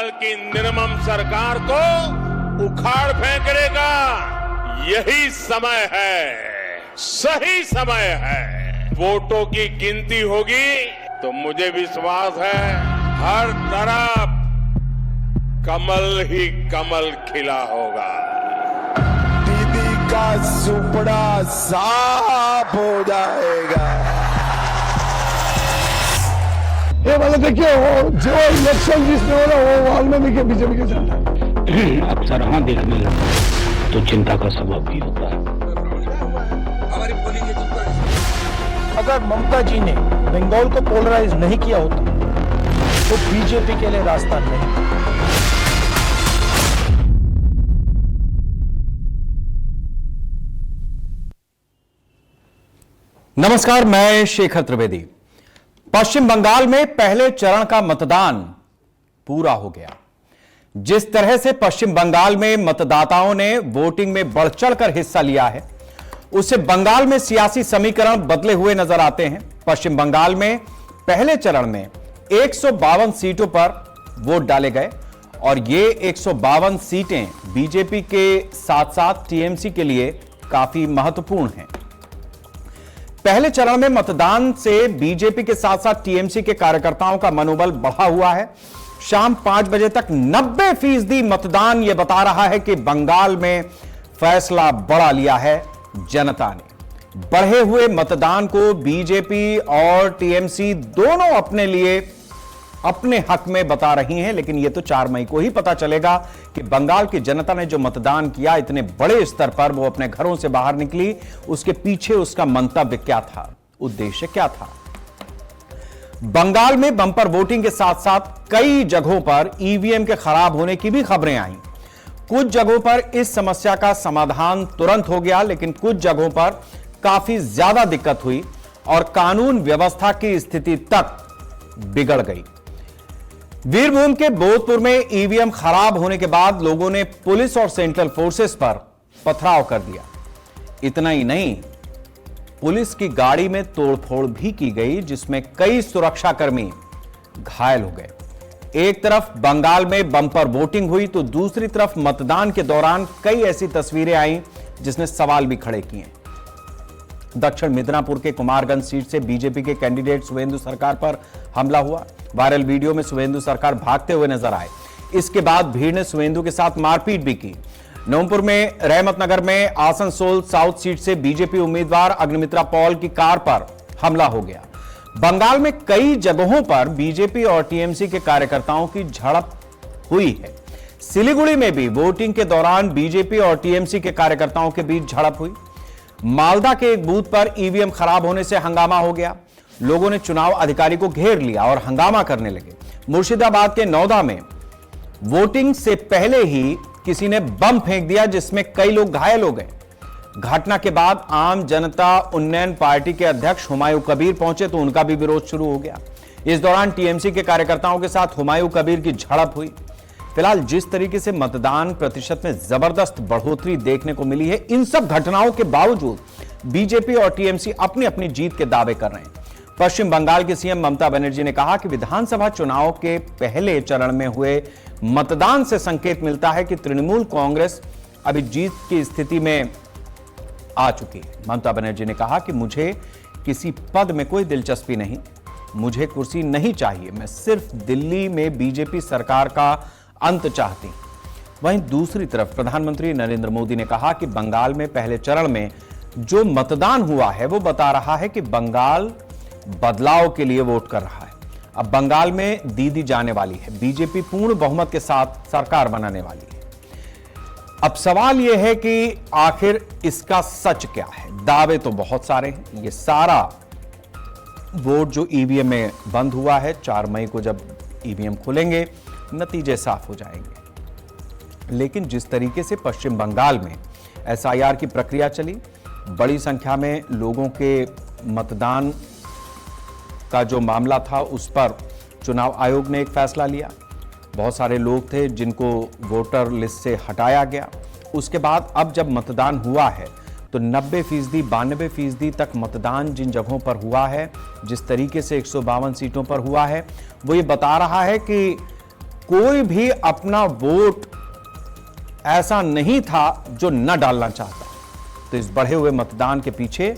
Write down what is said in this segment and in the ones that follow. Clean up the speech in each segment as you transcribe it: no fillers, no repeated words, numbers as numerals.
केजरीवाल की निर्मम सरकार को उखाड़ फेंकने का यही समय है, सही समय है। वोटों की गिनती होगी तो मुझे विश्वास है हर तरफ कमल ही कमल खिला होगा। दीदी का सुपड़ा साफ हो जाएगा। ये वाले देखिए वो जो इलेक्शन जिसमें हो रहा वो हाल में देखिए बीजेपी के साथ अक्सर हाँ देखने लगता तो चिंता का सबब भी होता है। अगर ममता जी ने बंगाल को पोलराइज नहीं किया होता तो बीजेपी के लिए रास्ता नहीं। नमस्कार, मैं शेखर त्रिवेदी। पश्चिम बंगाल में पहले चरण का मतदान पूरा हो गया। जिस तरह से पश्चिम बंगाल में मतदाताओं ने वोटिंग में बढ़ चढ़कर हिस्सा लिया है, उससे बंगाल में सियासी समीकरण बदले हुए नजर आते हैं। पश्चिम बंगाल में पहले चरण में 152 सीटों पर वोट डाले गए और ये 152 सीटें बीजेपी के साथ साथ टीएमसी के लिए काफी महत्वपूर्ण हैं। पहले चरण में मतदान से बीजेपी के साथ साथ टीएमसी के कार्यकर्ताओं का मनोबल बढ़ा हुआ है। शाम 5 बजे तक 90% मतदान यह बता रहा है कि बंगाल में फैसला बड़ा लिया है जनता ने। बढ़े हुए मतदान को बीजेपी और टीएमसी दोनों अपने लिए अपने हक में बता रही हैं, लेकिन यह तो 4 मई को ही पता चलेगा कि बंगाल की जनता ने जो मतदान किया इतने बड़े स्तर पर, वो अपने घरों से बाहर निकली, उसके पीछे उसका मंतव्य क्या था, उद्देश्य क्या था। बंगाल में बम्पर वोटिंग के साथ साथ कई जगहों पर ईवीएम के खराब होने की भी खबरें आई। कुछ जगहों पर इस समस्या का समाधान तुरंत हो गया, लेकिन कुछ जगहों पर काफी ज्यादा दिक्कत हुई और कानून व्यवस्था की स्थिति तक बिगड़ गई। वीरभूम के बोधपुर में ईवीएम खराब होने के बाद लोगों ने पुलिस और सेंट्रल फोर्सेस पर पथराव कर दिया। इतना ही नहीं, पुलिस की गाड़ी में तोड़फोड़ भी की गई, जिसमें कई सुरक्षाकर्मी घायल हो गए। एक तरफ बंगाल में बम्पर वोटिंग हुई तो दूसरी तरफ मतदान के दौरान कई ऐसी तस्वीरें आईं जिसने सवाल भी खड़े किए। दक्षिण मिदनापुर के कुमारगंज सीट से बीजेपी के कैंडिडेट शुभेंदु सरकार पर हमला हुआ। वायरल वीडियो में शुभेंदु सरकार भागते हुए नजर आए। इसके बाद भीड़ ने शुभेंदु के साथ मारपीट भी की। नवंपुर में रहमत नगर में आसनसोल साउथ सीट से बीजेपी उम्मीदवार अग्निमित्रा पॉल की कार पर हमला हो गया। बंगाल में कई जगहों पर बीजेपी और टीएमसी के कार्यकर्ताओं की झड़प हुई है। सिलीगुड़ी में भी वोटिंग के दौरान बीजेपी और टीएमसी के कार्यकर्ताओं के बीच झड़प हुई। मालदा के एक बूथ पर ईवीएम खराब होने से हंगामा हो गया। लोगों ने चुनाव अधिकारी को घेर लिया और हंगामा करने लगे। मुर्शिदाबाद के नौदा में वोटिंग से पहले ही किसी ने बम फेंक दिया, जिसमें कई लोग घायल हो गए। घटना के बाद आम जनता उन्नयन पार्टी के अध्यक्ष हुमायूं कबीर पहुंचे तो उनका भी विरोध शुरू हो गया। इस दौरान टीएमसी के कार्यकर्ताओं के साथ हुमायूं कबीर की झड़प हुई। फिलहाल जिस तरीके से मतदान प्रतिशत में जबरदस्त बढ़ोतरी देखने को मिली है, इन सब घटनाओं के बावजूद बीजेपी और टीएमसी अपनी अपनी जीत के दावे कर रहे हैं। पश्चिम बंगाल की सीएम ममता बनर्जी ने कहा कि विधानसभा चुनाव के पहले चरण में हुए मतदान से संकेत मिलता है कि तृणमूल कांग्रेस अभी जीत की स्थिति में आ चुकी है। ममता बनर्जी ने कहा कि मुझे किसी पद में कोई दिलचस्पी नहीं, मुझे कुर्सी नहीं चाहिए, मैं सिर्फ दिल्ली में बीजेपी सरकार का अंत चाहती। वहीं दूसरी तरफ प्रधानमंत्री नरेंद्र मोदी ने कहा कि बंगाल में पहले चरण में जो मतदान हुआ है वो बता रहा है कि बंगाल बदलाव के लिए वोट कर रहा है। अब बंगाल में दीदी जाने वाली है, बीजेपी पूर्ण बहुमत के साथ सरकार बनाने वाली है। अब सवाल यह है कि आखिर इसका सच क्या है। दावे तो बहुत सारे हैं। ये सारा वोट जो ईवीएम में बंद हुआ है, 4 मई को जब ईवीएम खुलेंगे नतीजे साफ हो जाएंगे। लेकिन जिस तरीके से पश्चिम बंगाल में एसआईआर की प्रक्रिया चली, बड़ी संख्या में लोगों के मतदान का जो मामला था उस पर चुनाव आयोग ने एक फैसला लिया। बहुत सारे लोग थे जिनको वोटर लिस्ट से हटाया गया। उसके बाद अब जब मतदान हुआ है तो 90%, 92% तक मतदान जिन जगहों पर हुआ है, जिस तरीके से 152 सीटों पर हुआ है, वो ये बता रहा है कि कोई भी अपना वोट ऐसा नहीं था जो न डालना चाहता। तो इस बढ़े हुए मतदान के पीछे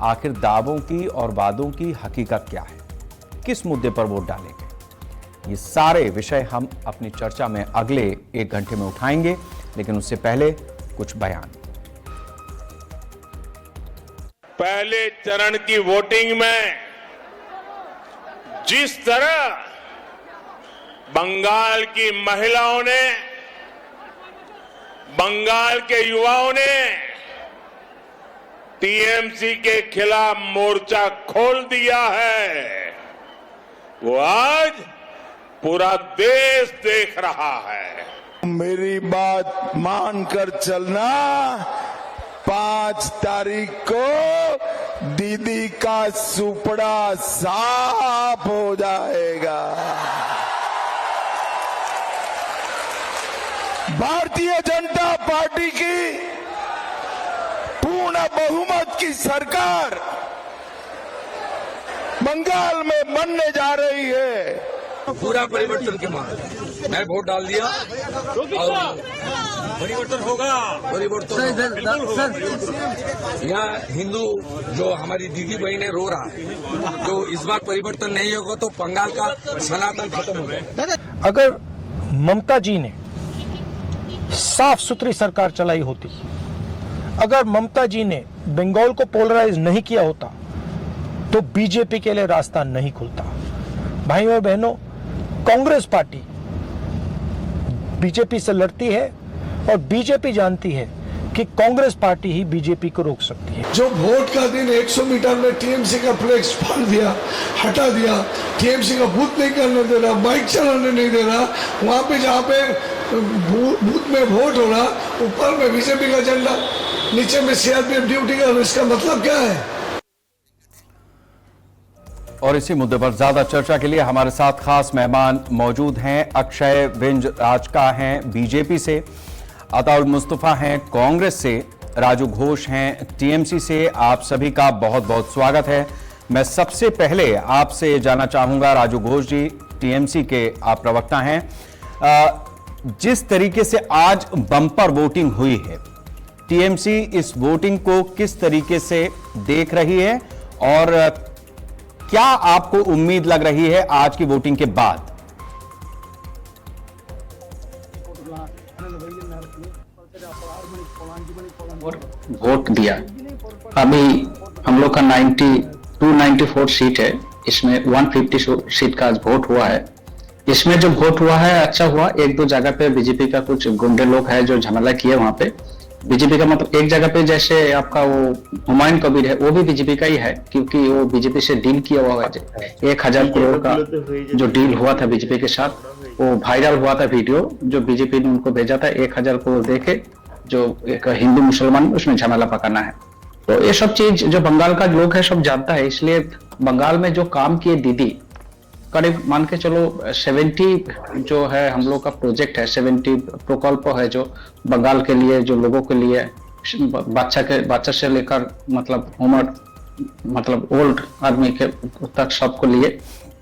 आखिर दावों की और वादों की हकीकत क्या है, किस मुद्दे पर वोट डालेंगे, ये सारे विषय हम अपनी चर्चा में अगले 1 घंटे में उठाएंगे। लेकिन उससे पहले कुछ बयान। पहले चरण की वोटिंग में जिस तरह बंगाल की महिलाओं ने, बंगाल के युवाओं ने टीएमसी के खिलाफ मोर्चा खोल दिया है, वो आज पूरा देश देख रहा है। मेरी बात मानकर चलना, 5 तारीख को दीदी का सुपड़ा साफ हो जाएगा। भारतीय जनता पार्टी की पूर्ण बहुमत की सरकार बंगाल में बनने जा रही है। पूरा परिवर्तन के मांग मैं वोट डाल दिया और परिवर्तन होगा। परिवर्तन यहाँ हिंदू जो हमारी दीदी बहनें रो रहा है, जो इस बार परिवर्तन नहीं होगा तो बंगाल का सनातन खत्म हो गया। अगर ममता जी ने साफ सुथरी सरकार चलाई होती, अगर ममता जी ने बंगाल को पोलराइज नहीं किया होता, तो बीजेपी के लिए रास्ता नहीं खुलता। भाइयों और बहनों, कांग्रेस पार्टी बीजेपी से लड़ती है और बीजेपी जानती है कि कांग्रेस पार्टी ही बीजेपी को रोक सकती है। जो वोट का दिन 100 मीटर में टीएमसी का फ्लेक्स फाड़ दिया, हटा दिया, टीएमसी का बूथ नहीं करने दे रहा, बाइक चलाने नहीं दे रहा, वहां पे जहां पे बूथ में वोट हो रहा, ऊपर में बीजेपी का झंडा, नीचे में सीआरपीएफ ड्यूटी का, इसका मतलब क्या है? और इसी मुद्दे पर ज्यादा चर्चा के लिए हमारे साथ खास मेहमान मौजूद हैं। अक्षय विंज राजका हैं बीजेपी से, अताउल मुस्तफा हैं कांग्रेस से, राजू घोष हैं टीएमसी से। आप सभी का बहुत बहुत स्वागत है। मैं सबसे पहले आपसे जानना चाहूंगा, राजू घोष जी टीएमसी के आप प्रवक्ता हैं, जिस तरीके से आज बम्पर वोटिंग हुई है, टीएमसी इस वोटिंग को किस तरीके से देख रही है और क्या आपको उम्मीद लग रही है आज की वोटिंग के बाद? वोट दिया। अभी हम लोग का 294 सीट है, इसमें 150 सीट का आज वोट हुआ है। इसमें जो वोट हुआ है अच्छा हुआ। 1-2 जगह पे बीजेपी का कुछ गुंडे लोग हैं जो झमेला किए वहां पे। बीजेपी का मतलब एक जगह पे जैसे आपका वो हुमायूं कबीर है, वो भी बीजेपी का ही है, क्योंकि वो बीजेपी से डील किया हुआ है। 1000 करोड़ का जो डील हुआ था बीजेपी के साथ, वो वायरल हुआ था वीडियो जो बीजेपी ने उनको भेजा था। 1000 करोड़ देके जो एक हिंदू मुसलमान उसमें झमेला पकाना है। तो ये सब चीज जो बंगाल का लोग है सब जानता है। इसलिए बंगाल में जो काम किए दीदी, करीब मान के चलो 70 जो है हम लोग का प्रोजेक्ट है, 70 प्रकल्प है जो बंगाल के लिए, जो लोगों के लिए, बच्चा से लेकर मतलब उम्र मतलब ओल्ड आदमी के तक सबको लिए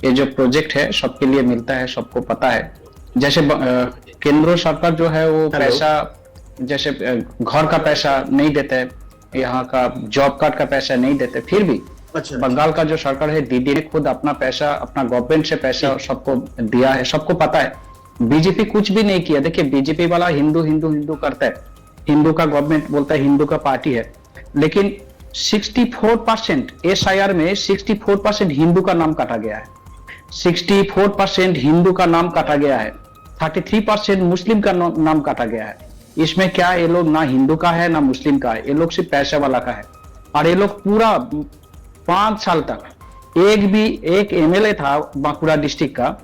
ये जो प्रोजेक्ट है सबके लिए मिलता है, सबको पता है। जैसे केंद्र सरकार जो है वो पैसा, जैसे घर का पैसा नहीं देते, यहाँ का जॉब कार्ड का पैसा नहीं देते, फिर भी बंगाल का जो सरकार है दीदी ने खुद अपना पैसा, अपना गवर्नमेंट से पैसा सबको दिया है, सबको पता है। बीजेपी कुछ भी नहीं किया। देखिए बीजेपी वाला हिंदू हिंदू हिंदू करता है, हिंदू का गवर्नमेंट बोलता है, हिंदू का पार्टी है, लेकिन 64% SIR में 64% हिंदू का नाम काटा गया है। 64% हिंदू का नाम काटा गया है, 33% मुस्लिम का नाम काटा गया है। इसमें क्या ये लोग ना हिंदू का है ना मुस्लिम का है, ये लोग सिर्फ पैसे वाला का है। और ये लोग पूरा 5 साल तक एक MLA था बांकुड़ा डिस्ट्रिक्ट का,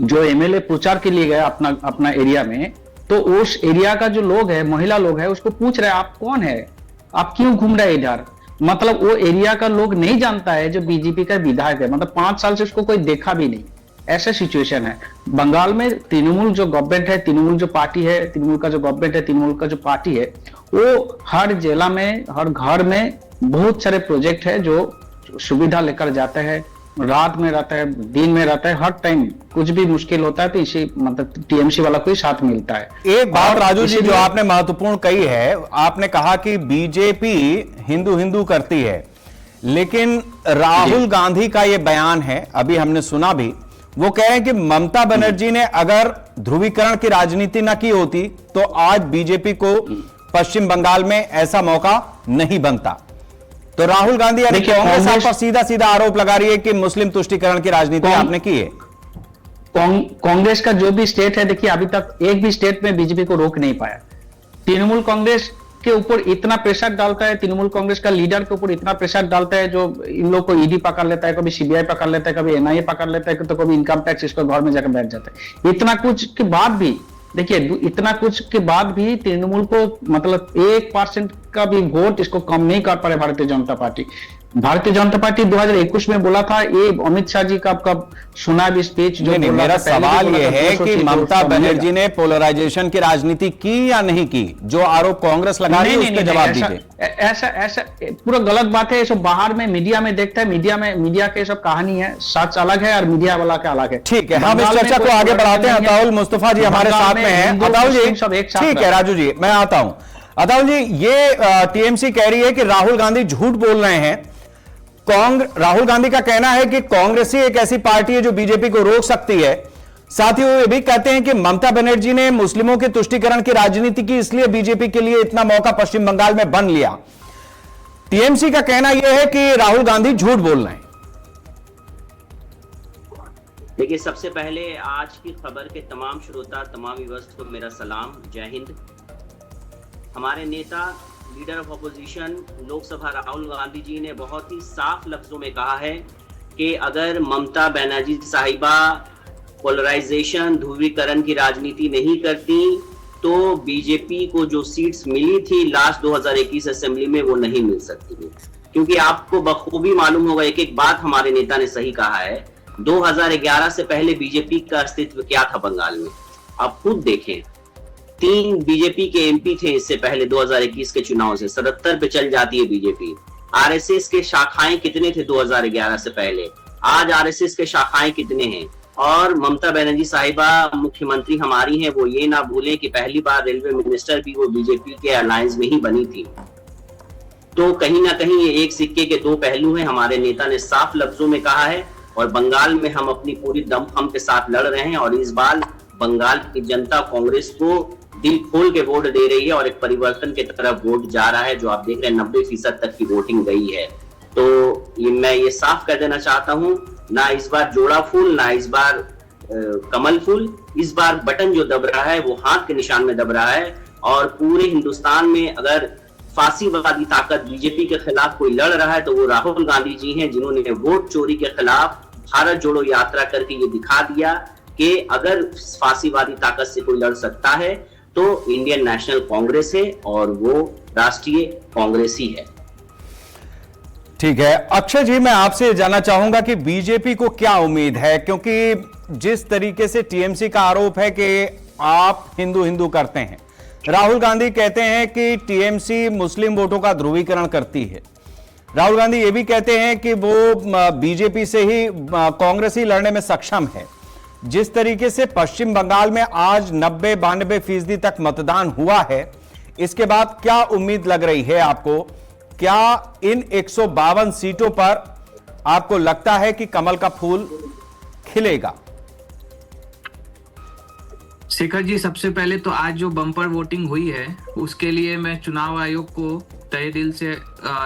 जो MLA प्रचार के लिए गया अपना एरिया में, तो उस एरिया का जो लोग है, महिला लोग है, उसको पूछ रहे आप कौन है, आप क्यों घूम रहे इधर। मतलब वो एरिया का लोग नहीं जानता है जो बीजेपी का विधायक है, मतलब 5 साल से उसको कोई देखा भी नहीं। ऐसा सिचुएशन है बंगाल में। तृणमूल जो गवर्नमेंट है, तृणमूल जो पार्टी है, तृणमूल का जो गवर्नमेंट है, तृणमूल का जो पार्टी है, वो हर जिला में, हर घर में बहुत सारे प्रोजेक्ट है जो सुविधा लेकर जाते हैं, रात में रहता है, दिन में रहता है, हर टाइम कुछ भी मुश्किल होता है तो इसी मतलब टीएमसी वाला को ही साथ मिलता है। एक बात और राजू जी जो इसीलिए- आपने महत्वपूर्ण कही है, आपने कहा कि बीजेपी हिंदू हिंदू करती है, लेकिन राहुल गांधी का यह बयान है, अभी हमने सुना भी, वो कह रहे हैं कि ममता बनर्जी ने अगर ध्रुवीकरण की राजनीति ना की होती तो आज बीजेपी को पश्चिम बंगाल में ऐसा मौका नहीं बनता। तो राहुल गांधी यानी देखिए, कांग्रेस आप कांग्रेस- पर सीधा सीधा आरोप लगा रही है कि मुस्लिम तुष्टीकरण की राजनीति आपने की है। कांग्रेस का जो भी स्टेट है, देखिए अभी तक एक भी स्टेट में बीजेपी को रोक नहीं पाया। तृणमूल कांग्रेस के ऊपर इतना प्रेशर डालता है, तृणमूल कांग्रेस का लीडर के ऊपर इतना प्रेशर डालता है, जो इन लोग को ईडी पकड़ लेता है, कभी सीबीआई पकड़ लेता है, कभी एनआईए पकड़ लेता है, तो कभी इनकम टैक्स इसको घर में जाकर बैठ जाता है। इतना कुछ के बाद भी देखिए, इतना कुछ के बाद भी तृणमूल को मतलब 1% का भी वोट इसको कम नहीं कर पा रहे भारतीय जनता पार्टी। भारतीय जनता पार्टी 2021 में बोला था, ये अमित शाह जी का कब सुना भी स्पीच जो नहीं, बोला मेरा था, पहले भी सवाल बोला यह था, है 200 कि सीट ममता उसका मिलेगा। बनर्जी ने पोलराइजेशन की राजनीति की या नहीं की, जो आरोप कांग्रेस लगा रही है उसके जवाब दीजिए। ऐसा पूरा गलत बात है। ये सब बाहर में मीडिया में देखता है, मीडिया के सब कहानी है, सच अलग है और मीडिया वाला का अलग है। ठीक है, हम इस बंगाल में चर्चा को कोई आगे बढ़ाते हैं। नहीं है। अताउल मुस्तफा जी हमारे बंगाल साथ में में हैं। हिंदू, अताउल जी, मुस्लिम सब एक साथ ठीक है रहते राजू जी, मैं आता हूं। अताउल जी, ये टीएमसी कह रही है कि राहुल गांधी झूठ बोल रहे हैं। राहुल गांधी का कहना है कि कांग्रेस ही एक ऐसी पार्टी है जो बीजेपी को रोक सकती है। साथ ही वो ये भी कहते हैं कि ममता बनर्जी ने मुस्लिमों के तुष्टीकरण की राजनीति की, इसलिए बीजेपी के लिए इतना मौका पश्चिम बंगाल में बन लिया। टीएमसी का कहना यह है कि राहुल गांधी झूठ बोल रहे हैं। देखिए, सबसे पहले आज की खबर के तमाम श्रोता, तमाम व्यूअर्स को मेरा सलाम, जय हिंद। हमारे नेता, leader of opposition Lok Sabha Rahul Gandhi ji ने बहुत ही साफ लफ्जों में कहा है कि अगर ममता बनर्जी साहिबा पोलराइजेशन, ध्रुवीकरण की राजनीति नहीं करती तो बीजेपी को जो सीट्स मिली थी लास्ट 2021 असेंबली में वो नहीं मिल सकती थी। क्योंकि आपको बखूबी मालूम होगा, एक एक बात हमारे नेता ने सही कहा है, 2011 से पहले बीजेपी का अस्तित्व क्या था बंगाल में, आप खुद देखें। 3 बीजेपी के एमपी थे इससे पहले 2021 के चुनाव से, 77 पे चल जाती है बीजेपी। आरएसएस के शाखाएं कितने थे 2011 से पहले, आज आरएसएस के शाखाएं कितने हैं। और ममता बनर्जी साहिबा मुख्यमंत्री हमारी हैं, वो ये ना भूलें कि पहली बार रेलवे मिनिस्टर भी वो बीजेपी के अलायंस में ही बनी थी। तो कहीं ना कहीं ये एक सिक्के के दो पहलू हैं, हमारे नेता ने साफ लफ्जों में कहा है। और बंगाल में हम अपनी पूरी दमखम के साथ लड़ रहे हैं और इस बार बंगाल की जनता कांग्रेस को दिल खोल के वोट दे रही है और एक परिवर्तन की तरफ वोट जा रहा है, जो आप देख रहे हैं 90% तक की वोटिंग गई है। तो मैं ये साफ कर देना चाहता हूं, ना इस बार जोड़ा फूल, ना इस बार कमल फूल, इस बार बटन जो दब रहा है वो हाथ के निशान में दब रहा है। और पूरे हिंदुस्तान में अगर फांसीवादी ताकत बीजेपी के खिलाफ कोई लड़ रहा है तो वो राहुल गांधी जी हैं, जिन्होंने वोट चोरी के खिलाफ भारत जोड़ो यात्रा करके ये दिखा दिया कि अगर फांसीवादी ताकत से कोई लड़ सकता है तो इंडियन नेशनल कांग्रेस है और वो राष्ट्रीय कांग्रेस ही है। ठीक है अक्षय जी, मैं आपसे जानना चाहूंगा कि बीजेपी को क्या उम्मीद है, क्योंकि जिस तरीके से टीएमसी का आरोप है कि आप हिंदू हिंदू करते हैं, राहुल गांधी कहते हैं कि टीएमसी मुस्लिम वोटों का ध्रुवीकरण करती है। राहुल गांधी ये भी कहते हैं कि वो बीजेपी से ही, कांग्रेस ही लड़ने में सक्षम है। जिस तरीके से पश्चिम बंगाल में आज 90-92% तक मतदान हुआ है, इसके बाद क्या उम्मीद लग रही है आपको? क्या इन 152 सीटों पर आपको लगता है कि कमल का फूल खिलेगा? शेखर जी, सबसे पहले तो आज जो बम्पर वोटिंग हुई है उसके लिए मैं चुनाव आयोग को तहे दिल से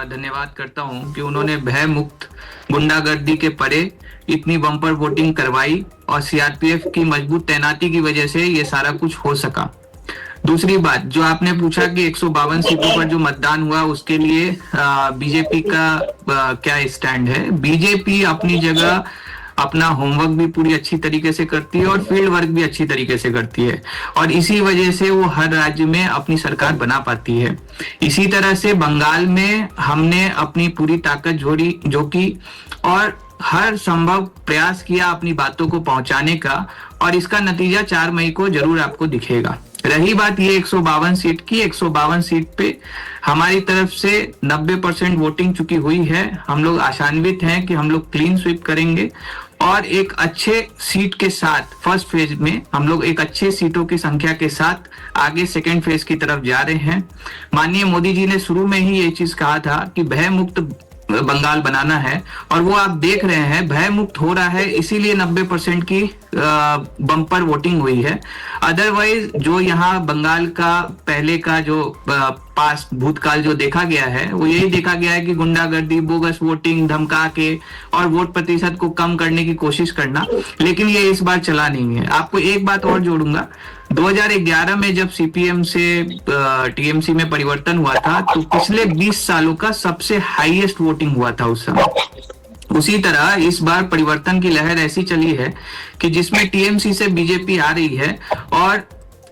धन्यवाद करता हूं कि उन्होंने भय मुक्त, गुंडागर्दी के परे इतनी बम्पर वोटिंग करवाई और सीआरपीएफ की मजबूत तैनाती की वजह से ये सारा कुछ हो सका। दूसरी बात जो आपने पूछा कि 152 सीटों पर जो मतदान हुआ उसके लिए बीजेपी का क्या स्टैंड है। बीजेपी अपनी जगह अपना होमवर्क भी पूरी अच्छी तरीके से करती है और फील्ड वर्क भी अच्छी तरीके से करती है और इसी वजह से वो हर राज्य में अपनी सरकार बना पाती है। इसी तरह से बंगाल में हमने अपनी पूरी ताकत झोंकी और हर संभव प्रयास किया अपनी बातों को पहुंचाने का और इसका नतीजा 4 मई को जरूर आपको दिखेगा। रही बात ये 152 सीट की, 152 सीट पे हमारी तरफ से 90% वोटिंग चुकी हुई है। हम लोग आशान्वित हैं कि हम लोग क्लीन स्वीप करेंगे और एक अच्छे सीट के साथ फर्स्ट फेज में हम लोग एक अच्छे सीटों की संख्या के साथ आगे सेकेंड फेज की तरफ जा रहे हैं। माननीय मोदी जी ने शुरू में ही ये चीज कहा था कि भय मुक्त बंगाल बनाना है और वो आप देख रहे हैं भय मुक्त हो रहा है, इसीलिए 90% की बम्पर वोटिंग हुई है। अदरवाइज जो यहाँ बंगाल का पहले का जो पास भूतकाल जो देखा गया है वो यही देखा गया है कि गुंडागर्दी, बोगस वोटिंग, धमका के और वोट प्रतिशत को कम करने की कोशिश करना, लेकिन ये इस बार चला नहीं है। आपको एक बात और जोड़ूंगा, 2011 में जब सीपीएम से टीएमसी में परिवर्तन हुआ था तो पिछले 20 सालों का सबसे हाईएस्ट वोटिंग हुआ था उस समय। उसी तरह इस बार परिवर्तन की लहर ऐसी चली है कि जिसमें टीएमसी से बीजेपी आ रही है और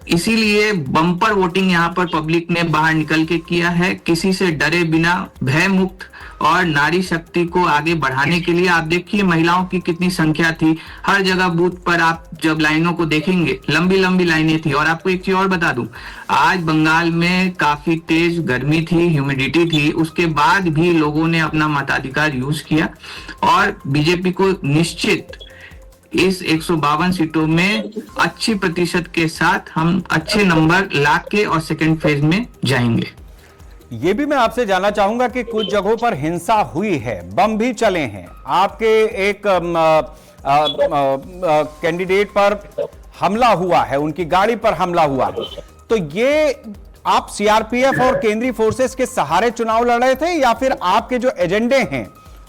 इसीलिए बम्पर वोटिंग यहाँ पर पब्लिक ने बाहर निकल के किया है, किसी से डरे बिना, भय मुक्त और नारी शक्ति को आगे बढ़ाने के लिए। आप देखिए महिलाओं की कितनी संख्या थी, हर जगह बूथ पर आप जब लाइनों को देखेंगे लंबी लंबी लाइनें थी। और आपको एक चीज और बता दूं, आज बंगाल में काफी तेज गर्मी थी, ह्यूमिडिटी थी, उसके बाद भी लोगों ने अपना मताधिकार यूज किया और बीजेपी को निश्चित इस 152 सीटों में अच्छी प्रतिशत के साथ हम अच्छे नंबर लाके और सेकेंड फेज में जाएंगे। ये भी मैं आपसे जानना चाहूंगा कि कुछ जगहों पर हिंसा हुई है, बम भी चले हैं, आपके एक कैंडिडेट पर हमला हुआ है, उनकी गाड़ी पर हमला हुआ है, तो ये आप सीआरपीएफ और केंद्रीय फोर्सेस के सहारे चुनाव लड़ रहे थे या फिर आपके जो एजेंडे हैं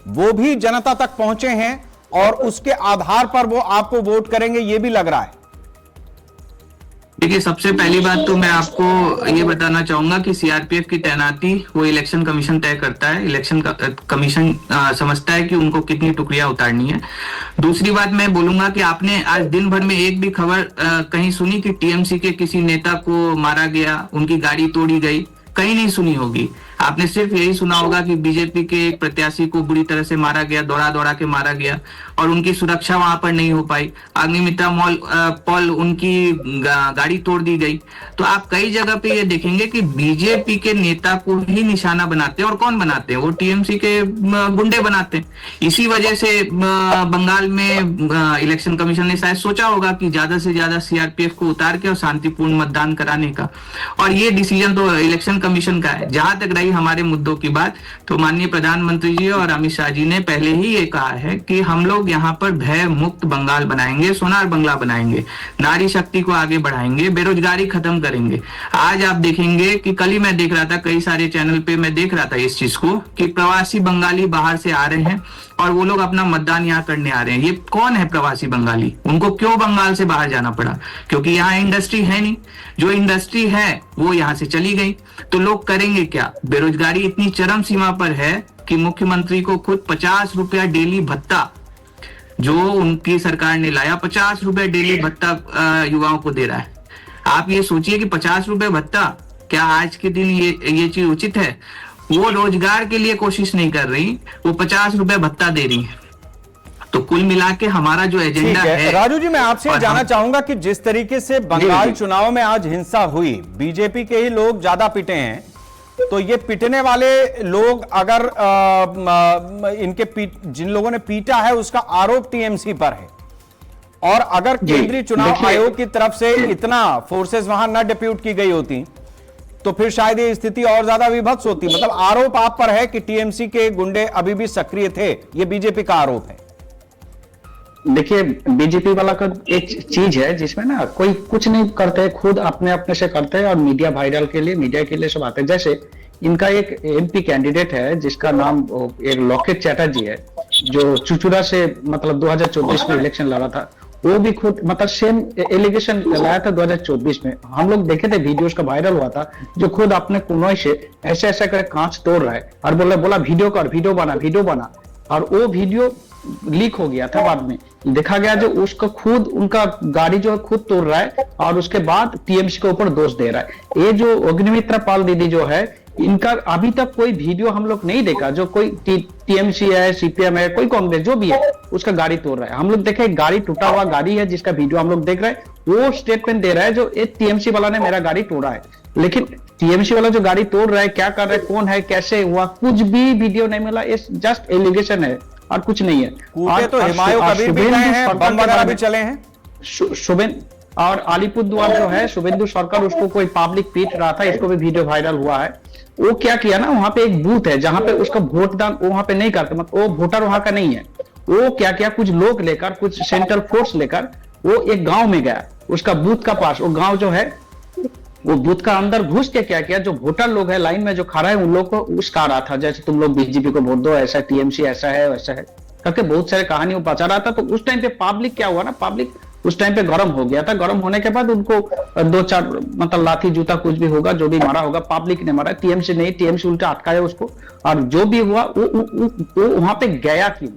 वो भी जनता तक पहुंचे हैं और उसके आधार पर वो आपको वोट करेंगे, ये भी लग रहा है? देखिए, सबसे पहली बात तो मैं आपको ये बताना चाहूंगा कि सीआरपीएफ की तैनाती वो इलेक्शन कमीशन तय करता है। इलेक्शन कमीशन समझता है कि उनको कितनी टुकड़ियां उतारनी है। दूसरी बात मैं बोलूंगा कि आपने आज दिन भर में एक भी खबर कहीं सुनी कि टीएमसी के किसी नेता को मारा गया, उनकी गाड़ी तोड़ी गई? कहीं नहीं सुनी होगी। आपने सिर्फ यही सुना होगा कि बीजेपी के एक प्रत्याशी को बुरी तरह से मारा गया, दौड़ा दौड़ा के मारा गया और उनकी सुरक्षा वहां पर नहीं हो पाई। अग्निमित्रा पॉल उनकी गाड़ी तोड़ दी गई। तो आप कई जगह पे ये देखेंगे कि बीजेपी के नेता को ही निशाना बनाते हैं। और कौन बनाते हैं? वो टीएमसी के गुंडे बनाते हैं। इसी वजह से बंगाल में इलेक्शन कमीशन ने शायद सोचा होगा कि ज्यादा से ज्यादा सीआरपीएफ को उतार के और शांतिपूर्ण मतदान कराने का। और ये डिसीजन तो इलेक्शन कमीशन का है। जहां तक रही हमारे मुद्दों की बात, तो माननीय प्रधानमंत्री जी और अमित शाह जी ने पहले ही ये कहा है कि हम लोग यहाँ पर भय मुक्त बंगाल बनाएंगे, सोनार बंगला बनाएंगे, नारी शक्ति को आगे बढ़ाएंगे, बेरोजगारी खत्म करेंगे। आज आप देखेंगे कि कल ही मैं देख रहा था, कई सारे चैनल पे मैं देख रहा था इस चीज को कि प्रवासी बंगाली बाहर से आ रहे हैं और वो लोग अपना मतदान यहाँ करने आ रहे हैं। ये कौन है प्रवासी बंगाली? उनको क्यों बंगाल से बाहर जाना पड़ा? क्योंकि यहाँ इंडस्ट्री है नहीं। जो इंडस्ट्री है वो यहाँ से चली गई। तो लोग करेंगे क्या? बेरोजगारी इतनी चरम सीमा पर है कि मुख्यमंत्री को खुद 50 रुपया डेली भत्ता जो उनकी सरकार ने लाया, 50 रुपया डेली भत्ता युवाओं को दे रहा है। आप ये सोचिए कि 50 रुपये भत्ता, क्या आज के दिन ये चीज उचित है? वो रोजगार के लिए कोशिश नहीं कर रही, वो 50 रुपए भत्ता दे रही है। तो कुल मिला के हमारा जो एजेंडा है। राजू जी, मैं आपसे जानना चाहूंगा कि जिस तरीके से बंगाल चुनाव में आज हिंसा हुई, बीजेपी के ही लोग ज्यादा पिटे हैं, तो ये पिटने वाले लोग अगर जिन लोगों ने पीटा है उसका आरोप टीएमसी पर है, और अगर केंद्रीय चुनाव आयोग की तरफ से इतना फोर्सेस वहां न डिप्यूट की गई होती तो फिर शायद ये स्थिति और ज्यादा विभत्स होती। मतलब आरोप आप पर है कि टीएमसी के गुंडे अभी भी सक्रिय थे, ये बीजेपी का आरोप है। देखिए, बीजेपी वाला का एक चीज है जिसमें ना कोई कुछ नहीं करते, खुद अपने अपने से करते हैं और मीडिया वायरल के लिए, मीडिया के लिए सब आते हैं। जैसे इनका एक एमपी कैंडिडेट है जिसका नाम एक लॉकेट चैटर्जी है, जो चुचुड़ा से मतलब 2024 में इलेक्शन लड़ा था। वो भी खुद मतलब सेम एलिगेशन लाया था 2024 में। हम लोग देखे थे, वीडियोस का वायरल हुआ था, जो खुद अपने कुनोई से ऐसे ऐसे कर कांच तोड़ रहा है और बोला वीडियो कर, वीडियो बना। और वो वीडियो लीक हो गया था। बाद में देखा गया जो उसका खुद उनका गाड़ी जो खुद तोड़ रहा है और उसके बाद टीएमसी के ऊपर दोष दे रहा है। ये जो अग्निमित्रा पाल दीदी जो है, इनका अभी तक कोई वीडियो हम लोग नहीं देखा जो कोई टीएमसी है, सीपीएम है, कोई कांग्रेस जो भी है उसका गाड़ी तोड़ रहा है। हम लोग देखे गाड़ी, टूटा हुआ गाड़ी है जिसका वीडियो हम लोग देख रहे हैं, वो स्टेटमेंट दे रहा है जो टीएमसी वाला ने मेरा गाड़ी तोड़ा है। लेकिन टीएमसी वाला जो गाड़ी तोड़ रहा है, क्या कर रहा है, कौन है, कैसे हुआ, कुछ भी वीडियो नहीं मिला। ये जस्ट एलिगेशन है और कुछ नहीं है। कूदे तो हुमायूं कबीर भी गए हैं, बम वगैरह भी चले हैं। शुभेंदु और अलीपुरद्वार जो है, शुभेंदु सरकार उसको कोई पब्लिक पीट रहा था, इसको भी वीडियो वायरल हुआ है। वो क्या किया ना, वहां पे एक बूथ है जहां पे उसका वोट दान वहां पे नहीं करते, मतलब वो वोटर वहां का नहीं है। वो क्या किया, कुछ लोग लेकर, कुछ सेंट्रल फोर्स लेकर वो एक गांव में गया, उसका बूथ का पास, वो गांव जो है वो बूथ का अंदर घुस के क्या किया, जो वोटर लोग है लाइन में जो खड़ा है उन लोग को उस्का रहा था, जैसे तुम लोग बीजेपी को वोट दो, ऐसा टीएमसी ऐसा है वैसा है करके बहुत सारे कहानी वो बचा रहा था। तो उस टाइम पे पब्लिक क्या हुआ ना, पब्लिक उस टाइम पे गर्म हो गया था। गर्म होने के बाद उनको 2-4 मतलब लाठी जूता कुछ भी होगा, जो भी मारा होगा, पब्लिक ने मारा, टीएमसी नहीं, टीएमसी उल्टा अटकाया उसको। और जो भी हुआ वो वहां पे गया क्यों?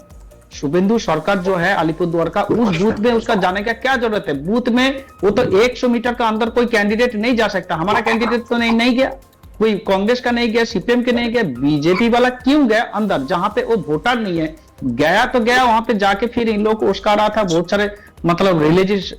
शुभेंदु सरकार जो है अलीपुरद्वार का, उस बूथ में उसका जाने का क्या जरूरत है? बूथ में वो तो 100 मीटर का अंदर कोई कैंडिडेट नहीं जा सकता। हमारा कैंडिडेट तो नहीं गया, कोई कांग्रेस का नहीं गया, सीपीएम के नहीं गया, बीजेपी वाला क्यों गया अंदर जहां पे वो वोटर नहीं है? गया तो गया वहां पे जाके फिर इन लोग को उस्का रहा था, बहुत सारे मतलब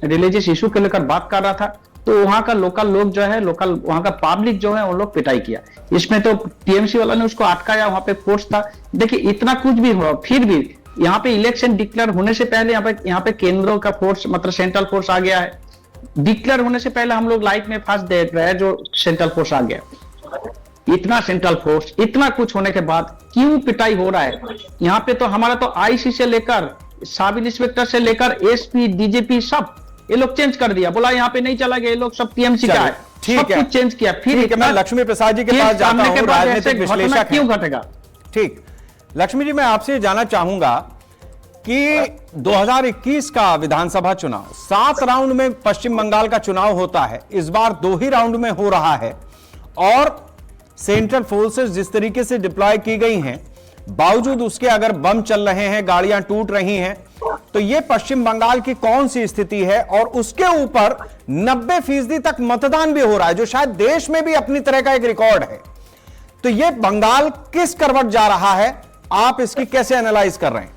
रिलीजियस इशू को लेकर बात कर रहा था। तो वहां का लोकल लोग जो है, लोकल वहां का पब्लिक जो है वो लोग पिटाई किया। इसमें तो टीएमसी वाला ने उसको अटकाया, वहां पे फोर्स था। देखिए इतना कुछ भी हुआ, फिर भी यहाँ पे इलेक्शन डिक्लेयर होने से पहले यहाँ पे केंद्रों का फोर्स मतलब सेंट्रल फोर्स आ गया है। डिक्लेयर होने से पहले हम लोग लाइट में फंस देख रहे हैं जो सेंट्रल फोर्स आ गया। इतना सेंट्रल फोर्स, इतना कुछ होने के बाद क्यों पिटाई हो रहा है? यहाँ पे तो हमारा तो आईसी से लेकर सब इंस्पेक्टर से लेकर एसपी, डीजीपी सब ये लोग चेंज कर दिया, बोला यहाँ पे नहीं चला गया, ये लोग सब टीएमसी का है, सब कुछ चेंज किया। फिर मैं लक्ष्मी प्रसाद जी के पास जाता हूं, राजनीतिक विश्लेषक क्यों घटेगा? ठीक, लक्ष्मी जी मैं आपसे जानना चाहूंगा कि 2021 का विधानसभा चुनाव 7 राउंड में पश्चिम बंगाल का चुनाव होता है, इस बार 2 ही राउंड में हो रहा है और सेंट्रल फोर्सेस जिस तरीके से डिप्लॉय की गई हैं, बावजूद उसके अगर बम चल रहे हैं, गाड़ियां टूट रही हैं, तो यह पश्चिम बंगाल की कौन सी स्थिति है? और उसके ऊपर 90% तक मतदान भी हो रहा है, जो शायद देश में भी अपनी तरह का एक रिकॉर्ड है। तो यह बंगाल किस करवट जा रहा है? आप इसकी कैसे एनालाइज कर रहे हैं?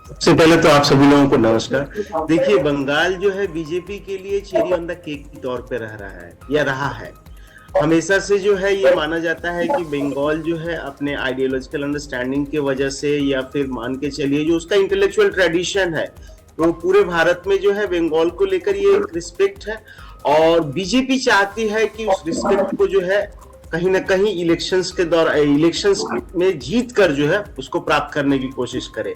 सबसे पहले तो आप सभी लोगों को नमस्कार। देखिए, बंगाल जो है बीजेपी के लिए चेरी ऑन द केक के तौर पे रह रहा है या रहा है। हमेशा से जो है ये माना जाता है कि बंगाल जो है अपने आइडियोलॉजिकल अंडरस्टैंडिंग की वजह से या फिर मान के चलिए जो उसका इंटेलेक्चुअल ट्रेडिशन है, तो पूरे भारत में जो है बंगाल को लेकर ये एक रिस्पेक्ट है और बीजेपी चाहती है कि उस रिस्पेक्ट को जो है कहीं ना कहीं इलेक्शंस के दौरान, इलेक्शंस में जीत कर जो है उसको प्राप्त करने की कोशिश करे।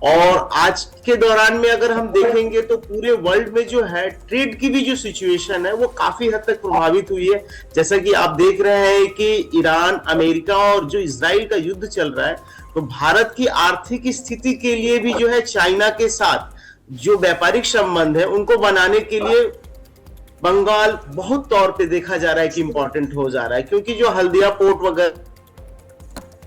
और आज के दौरान में अगर हम देखेंगे तो पूरे वर्ल्ड में जो है ट्रेड की भी जो सिचुएशन है वो काफी हद तक प्रभावित हुई है। जैसा कि आप देख रहे हैं कि ईरान, अमेरिका और जो इजराइल का युद्ध चल रहा है, तो भारत की आर्थिक स्थिति के लिए भी जो है चाइना के साथ जो व्यापारिक संबंध है उनको बनाने के लिए बंगाल बहुत तौर पे देखा जा रहा है कि इंपॉर्टेंट हो जा रहा है, क्योंकि जो हल्दिया पोर्ट वगैरह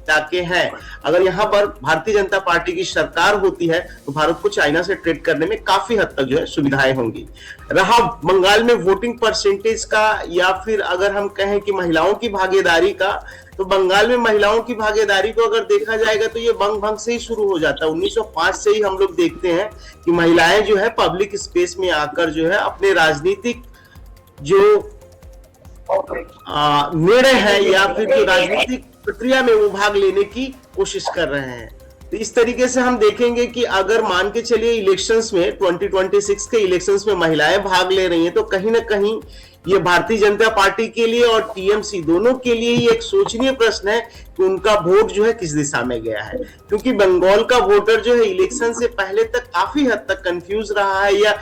ताकि हैं, अगर यहाँ पर भारतीय जनता पार्टी की सरकार होती है तो भारत को चाइना से ट्रेड करने में काफी हद तक जो है सुविधाएं होंगी। रहा बंगाल में वोटिंग परसेंटेज का या फिर अगर हम कहें कि महिलाओं की भागीदारी का, तो बंगाल में महिलाओं की भागीदारी को अगर देखा जाएगा तो ये बंग भंग से ही शुरू हो जाता है। 1905 से ही हम लोग देखते हैं कि महिलाएं जो है पब्लिक स्पेस में आकर जो है अपने राजनीतिक जो निर्णय है या फिर जो राजनीतिक प्रक्रिया में वो भाग लेने की कोशिश कर रहे हैं। तो इस तरीके से हम देखेंगे कि अगर मान के चलिए इलेक्शंस में 2026 के इलेक्शंस में महिलाएं भाग ले रही हैं, तो कहीं ना कहीं ये भारतीय जनता पार्टी के लिए और टीएमसी दोनों के लिए ही एक सोचनीय प्रश्न है कि उनका वोट जो है किस दिशा में गया है। क्योंकि बंगाल का वोटर जो है इलेक्शन से पहले तक काफी हद तक कंफ्यूज रहा है या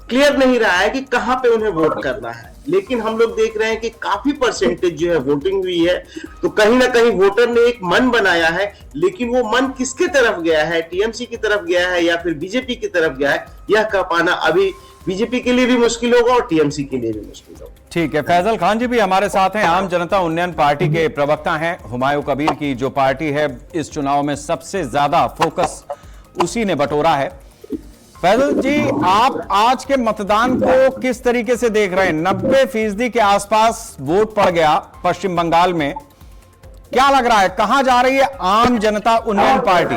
क्लियर नहीं रहा है कि कहां पे उन्हें वोट करना है। लेकिन हम लोग देख रहे हैं कि काफी परसेंटेज जो है वोटिंग हुई है, तो कहीं ना कहीं वोटर ने एक मन बनाया है, लेकिन वो मन किसके तरफ गया है, टीएमसी की तरफ गया है या फिर बीजेपी की तरफ गया है, यह कह पाना अभी बीजेपी के लिए भी मुश्किल होगा और टीएमसी के लिए भी मुश्किल होगा। ठीक है, फैजल खान जी भी हमारे साथ हैं, आम जनता उन्नयन पार्टी के प्रवक्ता हैं। हुमायूं कबीर की जो पार्टी है इस चुनाव में सबसे ज्यादा फोकस उसी ने बटोरा है। फैजल जी, आप आज के मतदान को किस तरीके से देख रहे हैं? 90% के आसपास वोट पड़ गया पश्चिम बंगाल में। क्या लग रहा है, कहां जा रही है आम जनता उन्नयन पार्टी?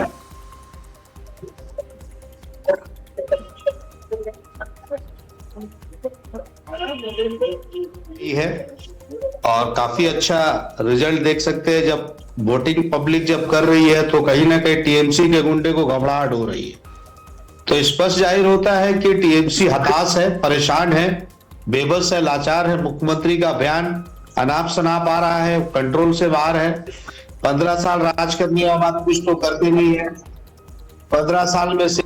है और काफी अच्छा रिजल्ट देख सकते हैं। जब वोटिंग पब्लिक जब कर रही है तो कहीं ना कहीं टीएमसी के गुंडे को घबराहट हो रही है। तो स्पष्ट जाहिर होता है कि टीएमसी हताश है, परेशान है, बेबस है, लाचार है। मुख्यमंत्री का बयान अनाप शनाप आ रहा है, कंट्रोल से बाहर है। 15 साल राज करने के बाद कुछ तो करते नहीं है। 15 साल में से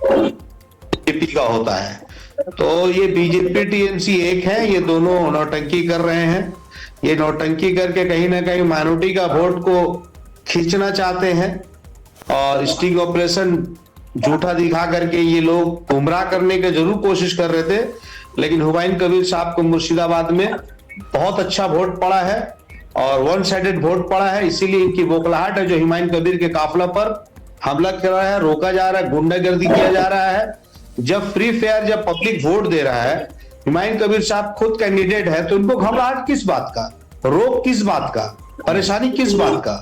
बीजेपी का होता है। तो ये बीजेपी टीएमसी एक है, ये दोनों नौटंकी कर रहे हैं। ये नौटंकी करके कहीं ना कहीं माइनॉरिटी का वोट को खींचना चाहते हैं और स्टिंग ऑपरेशन झूठा दिखा करके ये लोग गुमराह करने की जरूर कोशिश कर रहे थे। लेकिन हुमायूं कबीर साहब को मुर्शिदाबाद में बहुत अच्छा वोट पड़ा है और वन साइडेड वोट पड़ा है, इसीलिए इनकी बोखलाहट है जो हुमायूं कबीर के काफिला पर हमला कर रहा है, रोका जा रहा है, गुंडागर्दी किया जा रहा है। जब फ्री फेयर, जब पब्लिक वोट दे रहा है, हुमायूं कबीर साहब खुद कैंडिडेट है, तो इनको घबराहट किस बात का, रोक किस बात का, परेशानी किस बात का?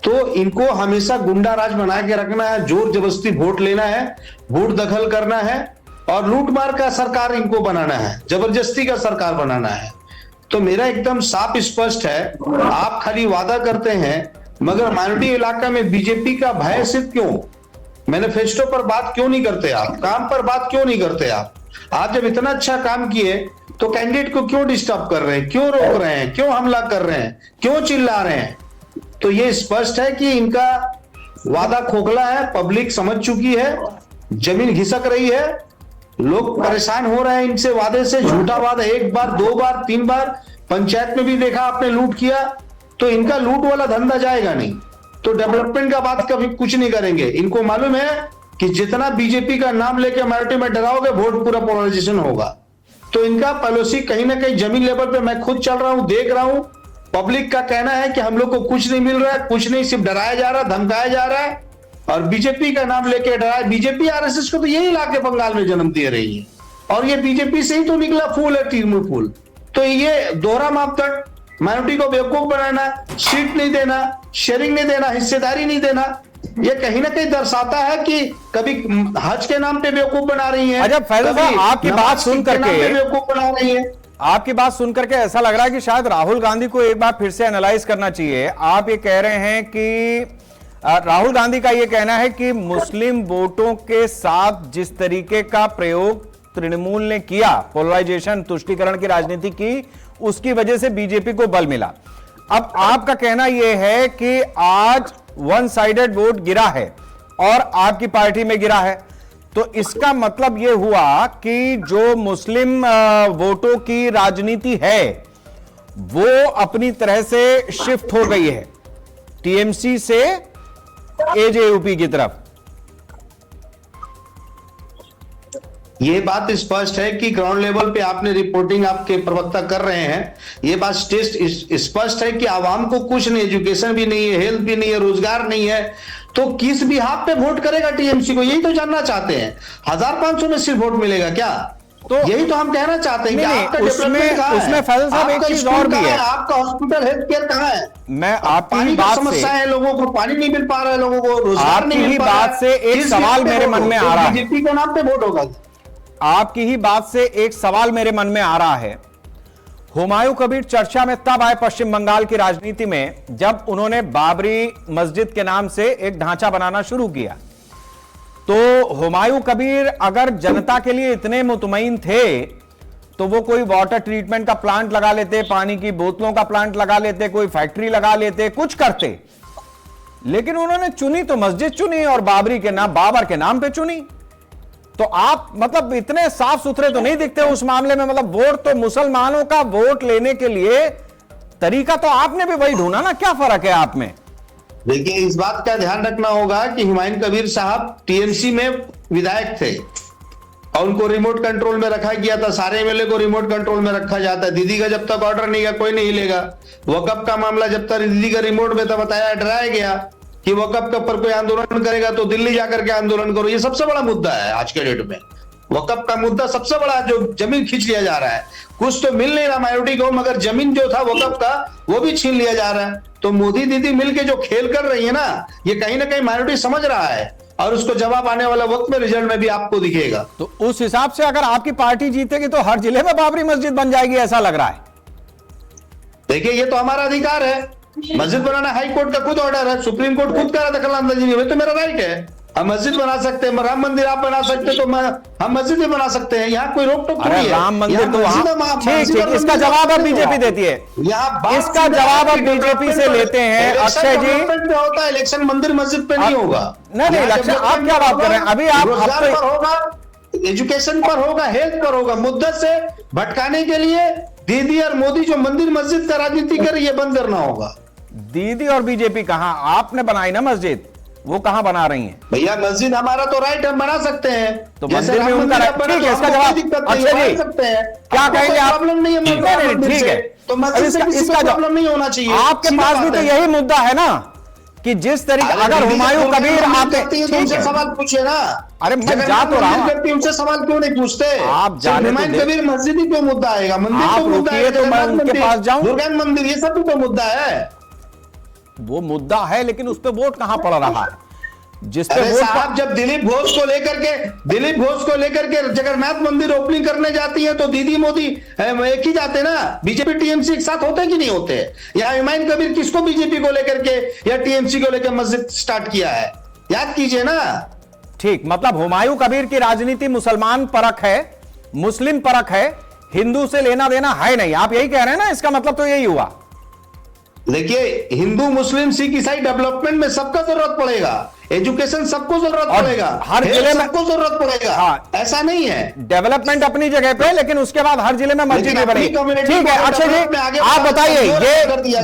तो इनको हमेशा गुंडा राज बना के रखना है, जोर जबरदस्ती वोट लेना है, वोट दखल करना है और लूटमार का सरकार इनको बनाना है, जबरदस्ती का सरकार बनाना है। तो मेरा एकदम साफ स्पष्ट है, आप खाली वादा करते हैं मगर माइनॉरिटी इलाका में बीजेपी का भय सिर्फ क्यों? मैनिफेस्टो पर बात क्यों नहीं करते आप? काम पर बात क्यों नहीं करते आप? आप जब इतना अच्छा काम किए तो कैंडिडेट को क्यों डिस्टर्ब कर रहे हैं, क्यों रोक रहे हैं, क्यों हमला कर रहे हैं, क्यों चिल्ला रहे हैं? तो ये स्पष्ट है कि इनका वादा खोखला है, पब्लिक समझ चुकी है, जमीन घिसक रही है, लोग परेशान हो रहे हैं इनसे वादे से। झूठा वादा 1 बार 2 बार 3 बार पंचायत में भी देखा आपने, लूट किया। तो इनका लूट वाला धंधा जाएगा नहीं, तो डेवलपमेंट का बात कभी कुछ नहीं करेंगे। इनको मालूम है कि जितना बीजेपी का नाम लेके माइनॉरिटी में डराओगे वोट पूरा पोलराइजेशन होगा। तो इनका पॉलिसी कहीं ना कहीं जमीन लेवल पे मैं खुद चल रहा हूं, देख रहा हूं, पब्लिक का कहना है कि हम लोग को कुछ नहीं मिल रहा है, कुछ नहीं, सिर्फ डराया जा रहा है, धमकाया जा रहा है और बीजेपी का नाम लेके डराया। बीजेपी आरएसएस को तो यही लाके बंगाल में जन्म दे रही है और ये बीजेपी से ही तो निकला फूल है, तृणमूल फूल। तो ये दोहरा मापदंड, माइनॉरिटी को बेवकूफ बनाना, सीट नहीं देना, शेयरिंग नहीं देना, हिस्सेदारी नहीं देना, ये कहीं ना कहीं दर्शाता है कि कभी हज के नाम पे बेवकूफ बना रही है। अच्छा फैजल साहब, आपकी बात सुन करके बेवकूफ बना रही है। आपकी बात सुनकर के ऐसा लग रहा है कि शायद राहुल गांधी को एक बार फिर से एनालाइज करना चाहिए। आप ये कह रहे हैं कि राहुल गांधी का ये कहना है कि मुस्लिम वोटों के साथ जिस तरीके का प्रयोग तृणमूल ने किया, पोलराइजेशन, तुष्टीकरण की राजनीति की, उसकी वजह से बीजेपी को बल मिला। अब आपका कहना यह है कि आज वन साइडेड वोट गिरा है और आपकी पार्टी में गिरा है, तो इसका मतलब यह हुआ कि जो मुस्लिम वोटों की राजनीति है वो अपनी तरह से शिफ्ट हो गई है टीएमसी से एजेयूपी की तरफ। ये बात स्पष्ट है कि ग्राउंड लेवल पे आपने रिपोर्टिंग आपके प्रवक्ता कर रहे हैं, ये बात स्पष्ट है कि आवाम को कुछ नहीं, एजुकेशन भी नहीं है, हेल्थ भी नहीं है, रोजगार नहीं है, तो किस बिहाफ पे वोट करेगा टीएमसी को? यही तो जानना चाहते हैं। 1500 में सिर्फ वोट मिलेगा क्या? तो यही तो हम कहना चाहते हैं कि आपका डेवलपमेंट कहां है? उसमें फैजल साहब एक चीज और भी है, आपका हॉस्पिटल हेल्थ केयर कहां है? मैं आपकी पानी बात की समस्या है, लोगों को पानी नहीं मिल पा रहा है, लोगों को रोजगार नहीं मिल पा रहा है। बात से एक सवाल मेरे मन में आ रहा है, बीजेपी के नाम पे वोट होगा। आपकी ही बात से एक सवाल मेरे मन में आ रहा है। हुमायूं कबीर चर्चा में तब आए पश्चिम बंगाल की राजनीति में जब उन्होंने बाबरी मस्जिद के नाम से एक ढांचा बनाना शुरू किया। तो हुमायूं कबीर अगर जनता के लिए इतने मुतमईन थे तो वो कोई वाटर ट्रीटमेंट का प्लांट लगा लेते, पानी की बोतलों का प्लांट लगा लेते, कोई फैक्ट्री लगा लेते, कुछ करते। लेकिन उन्होंने चुनी तो मस्जिद चुनी और बाबरी के नाम, बाबर के नाम पे चुनी। तो आप मतलब इतने साफ सुथरे तो नहीं दिखते उस मामले में। मतलब वोट तो मुसलमानों का वोट लेने के लिए तरीका तो आपने भी वही ढूंढा ना, क्या फर्क है आप में? देखिए, इस बात का ध्यान रखना होगा कि हुमायूं कबीर साहब टीएमसी में विधायक थे और उनको रिमोट कंट्रोल में रखा गया था। सारे एमएलए को रिमोट कंट्रोल में रखा जाता है। दीदी का जब तक ऑर्डर नहीं गया कोई नहीं लेगा। वकफ का मामला जब तक दीदी का रिमोट में था बताया, डराया गया। कि वक्फ के ऊपर कोई आंदोलन करेगा तो दिल्ली जाकर के आंदोलन करो। ये सबसे बड़ा मुद्दा है आज के डेट में। वक्फ का मुद्दा सबसे बड़ा, जो जमीन खींच लिया जा रहा है, कुछ तो मिल नहीं रहा माइनॉरिटी को, मगर जमीन जो था वक्फ का वो भी छीन लिया जा रहा है। तो मोदी दीदी मिलके जो खेल कर रही है ना, ये कहीं ना कहीं माइनॉरिटी समझ रहा है और उसको जवाब आने वाला वक्त में रिजल्ट में भी आपको दिखेगा। तो उस हिसाब से अगर आपकी पार्टी जीतेगी तो हर जिले में बाबरी मस्जिद बन जाएगी, ऐसा लग रहा है। देखिए, ये तो हमारा अधिकार है, मस्जिद बनाना हाई कोर्ट का खुद ऑर्डर है, सुप्रीम कोर्ट खुद कह रहा दखल अंदाजी नहीं हुई, तो मेरा राइट है। हम मस्जिद बना सकते हैं, राम मंदिर आप बना सकते हैं, तो हम मस्जिद भी बना सकते हैं। यहाँ कोई रोक टोक थोड़ी है। राम मंदिर तो ठीक, इसका जवाब अब बीजेपी देती है, इसका जवाब अब बीजेपी से लेते हैं। अक्षय जी, होता है इलेक्शन मंदिर मस्जिद पे नहीं होगा। नहीं, आप क्या बात कर रहे हैं? अभी आप रोजगार पर होगा, एजुकेशन पर होगा, हेल्थ पर होगा। मुद्दत से भटकाने के लिए दीदी और मोदी जो मंदिर मस्जिद का राजनीति कर रही है, बंद करना होगा। दीदी और बीजेपी कहां? आपने बनाई ना मस्जिद, वो कहां बना रही हैं? भैया मस्जिद हमारा तो राइट, हम बना सकते हैं। तो मंदिर में उनका ठीक है, इसका जवाब अक्षय जी क्या कहेंगे आप? प्रॉब्लम नहीं है, ठीक है, तो मस्जिद से किसी को प्रॉब्लम नहीं होना चाहिए। आपके पास भी तो यही मुद्दा है ना कि जिस तरीके अगर हुमायूं कबीर आते, उनसे सवाल पूछे ना। अरे मैं जा तो रहा हूं, उनसे सवाल क्यों नहीं पूछते? आप जाने हुमायूं कबीर मस्जिद ही क्यों मुद्दा आएगा? मंदिर आप तो मुद्दा रोकिए तो मैं उनके पास जाऊं। दुर्गा मंदिर, ये सब तो मुद्दा है। वो मुद्दा है, लेकिन उस पर वोट कहां पड़ रहा है? जिस पे साहब जब दिलीप घोष को लेकर के जगन्नाथ मंदिर ओपनिंग करने जाती है तो दीदी मोदी एक ही जाते ना। बीजेपी टीएमसी एक साथ होते कि नहीं होते? या हुमायूं कबीर किसको बीजेपी को लेकर के या टीएमसी को लेकर मस्जिद स्टार्ट किया है? याद कीजिए ना। ठीक, मतलब हुमायूं कबीर की राजनीति मुसलमान परख है, मुस्लिम परख है, हिंदू से लेना देना है नहीं। आप यही कह रहे हैं ना? इसका मतलब तो यही हुआ। देखिए, हिंदू मुस्लिम सिख ईसाई डेवलपमेंट में सबका जरूरत पड़ेगा, एजुकेशन सबको जरूरत पड़ेगा, हर जिले में सबको जरूरत पड़ेगा। हाँ, ऐसा नहीं है। डेवलपमेंट अपनी जगह पे, लेकिन उसके बाद हर जिले में मस्जिद भी बनी। ठीक है अक्षय जी, आप बताइए, ये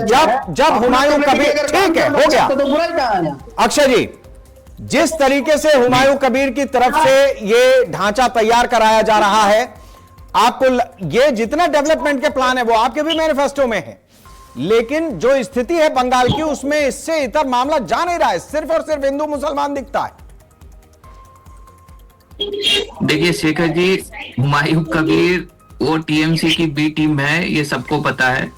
जब हुमायूं कबीर, ठीक है हो गया तो बुराई कहाँ है? अक्षय जी, जिस तरीके से हुमायूं कबीर की तरफ से ये ढांचा तैयार कराया जा रहा है, आपको ये जितना डेवलपमेंट के प्लान है वो आपके भी मैनिफेस्टो में है, लेकिन जो स्थिति है बंगाल की, उसमें इससे इतर मामला जा नहीं रहा है, सिर्फ और सिर्फ हिंदू मुसलमान दिखता है। देखिए शेखर जी, हुमायूं कबीर वो टीएमसी की बी टीम है, ये सबको पता है।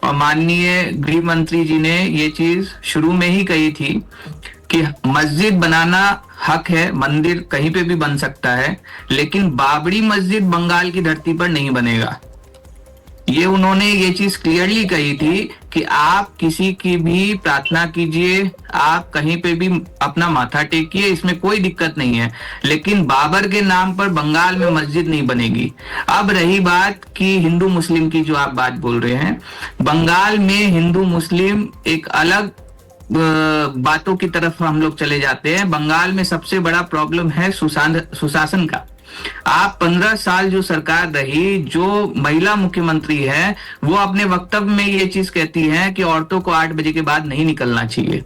और माननीय गृह मंत्री जी ने ये चीज शुरू में ही कही थी कि मस्जिद बनाना हक है, मंदिर कहीं पे भी बन सकता है, लेकिन बाबरी मस्जिद बंगाल की धरती पर नहीं बनेगा। ये उन्होंने ये चीज क्लियरली कही थी कि आप किसी की भी प्रार्थना कीजिए, आप कहीं पे भी अपना माथा टेकिए, इसमें कोई दिक्कत नहीं है, लेकिन बाबर के नाम पर बंगाल में मस्जिद नहीं बनेगी। अब रही बात कि हिंदू मुस्लिम की, जो आप बात बोल रहे हैं, बंगाल में हिंदू मुस्लिम एक अलग बातों की तरफ हम लोग चले जाते हैं। बंगाल में सबसे बड़ा प्रॉब्लम है सुशासन का। आप 15 साल जो सरकार रही, जो महिला मुख्यमंत्री है, वो अपने वक्तव्य में ये चीज कहती है कि औरतों को 8 बजे के बाद नहीं निकलना चाहिए।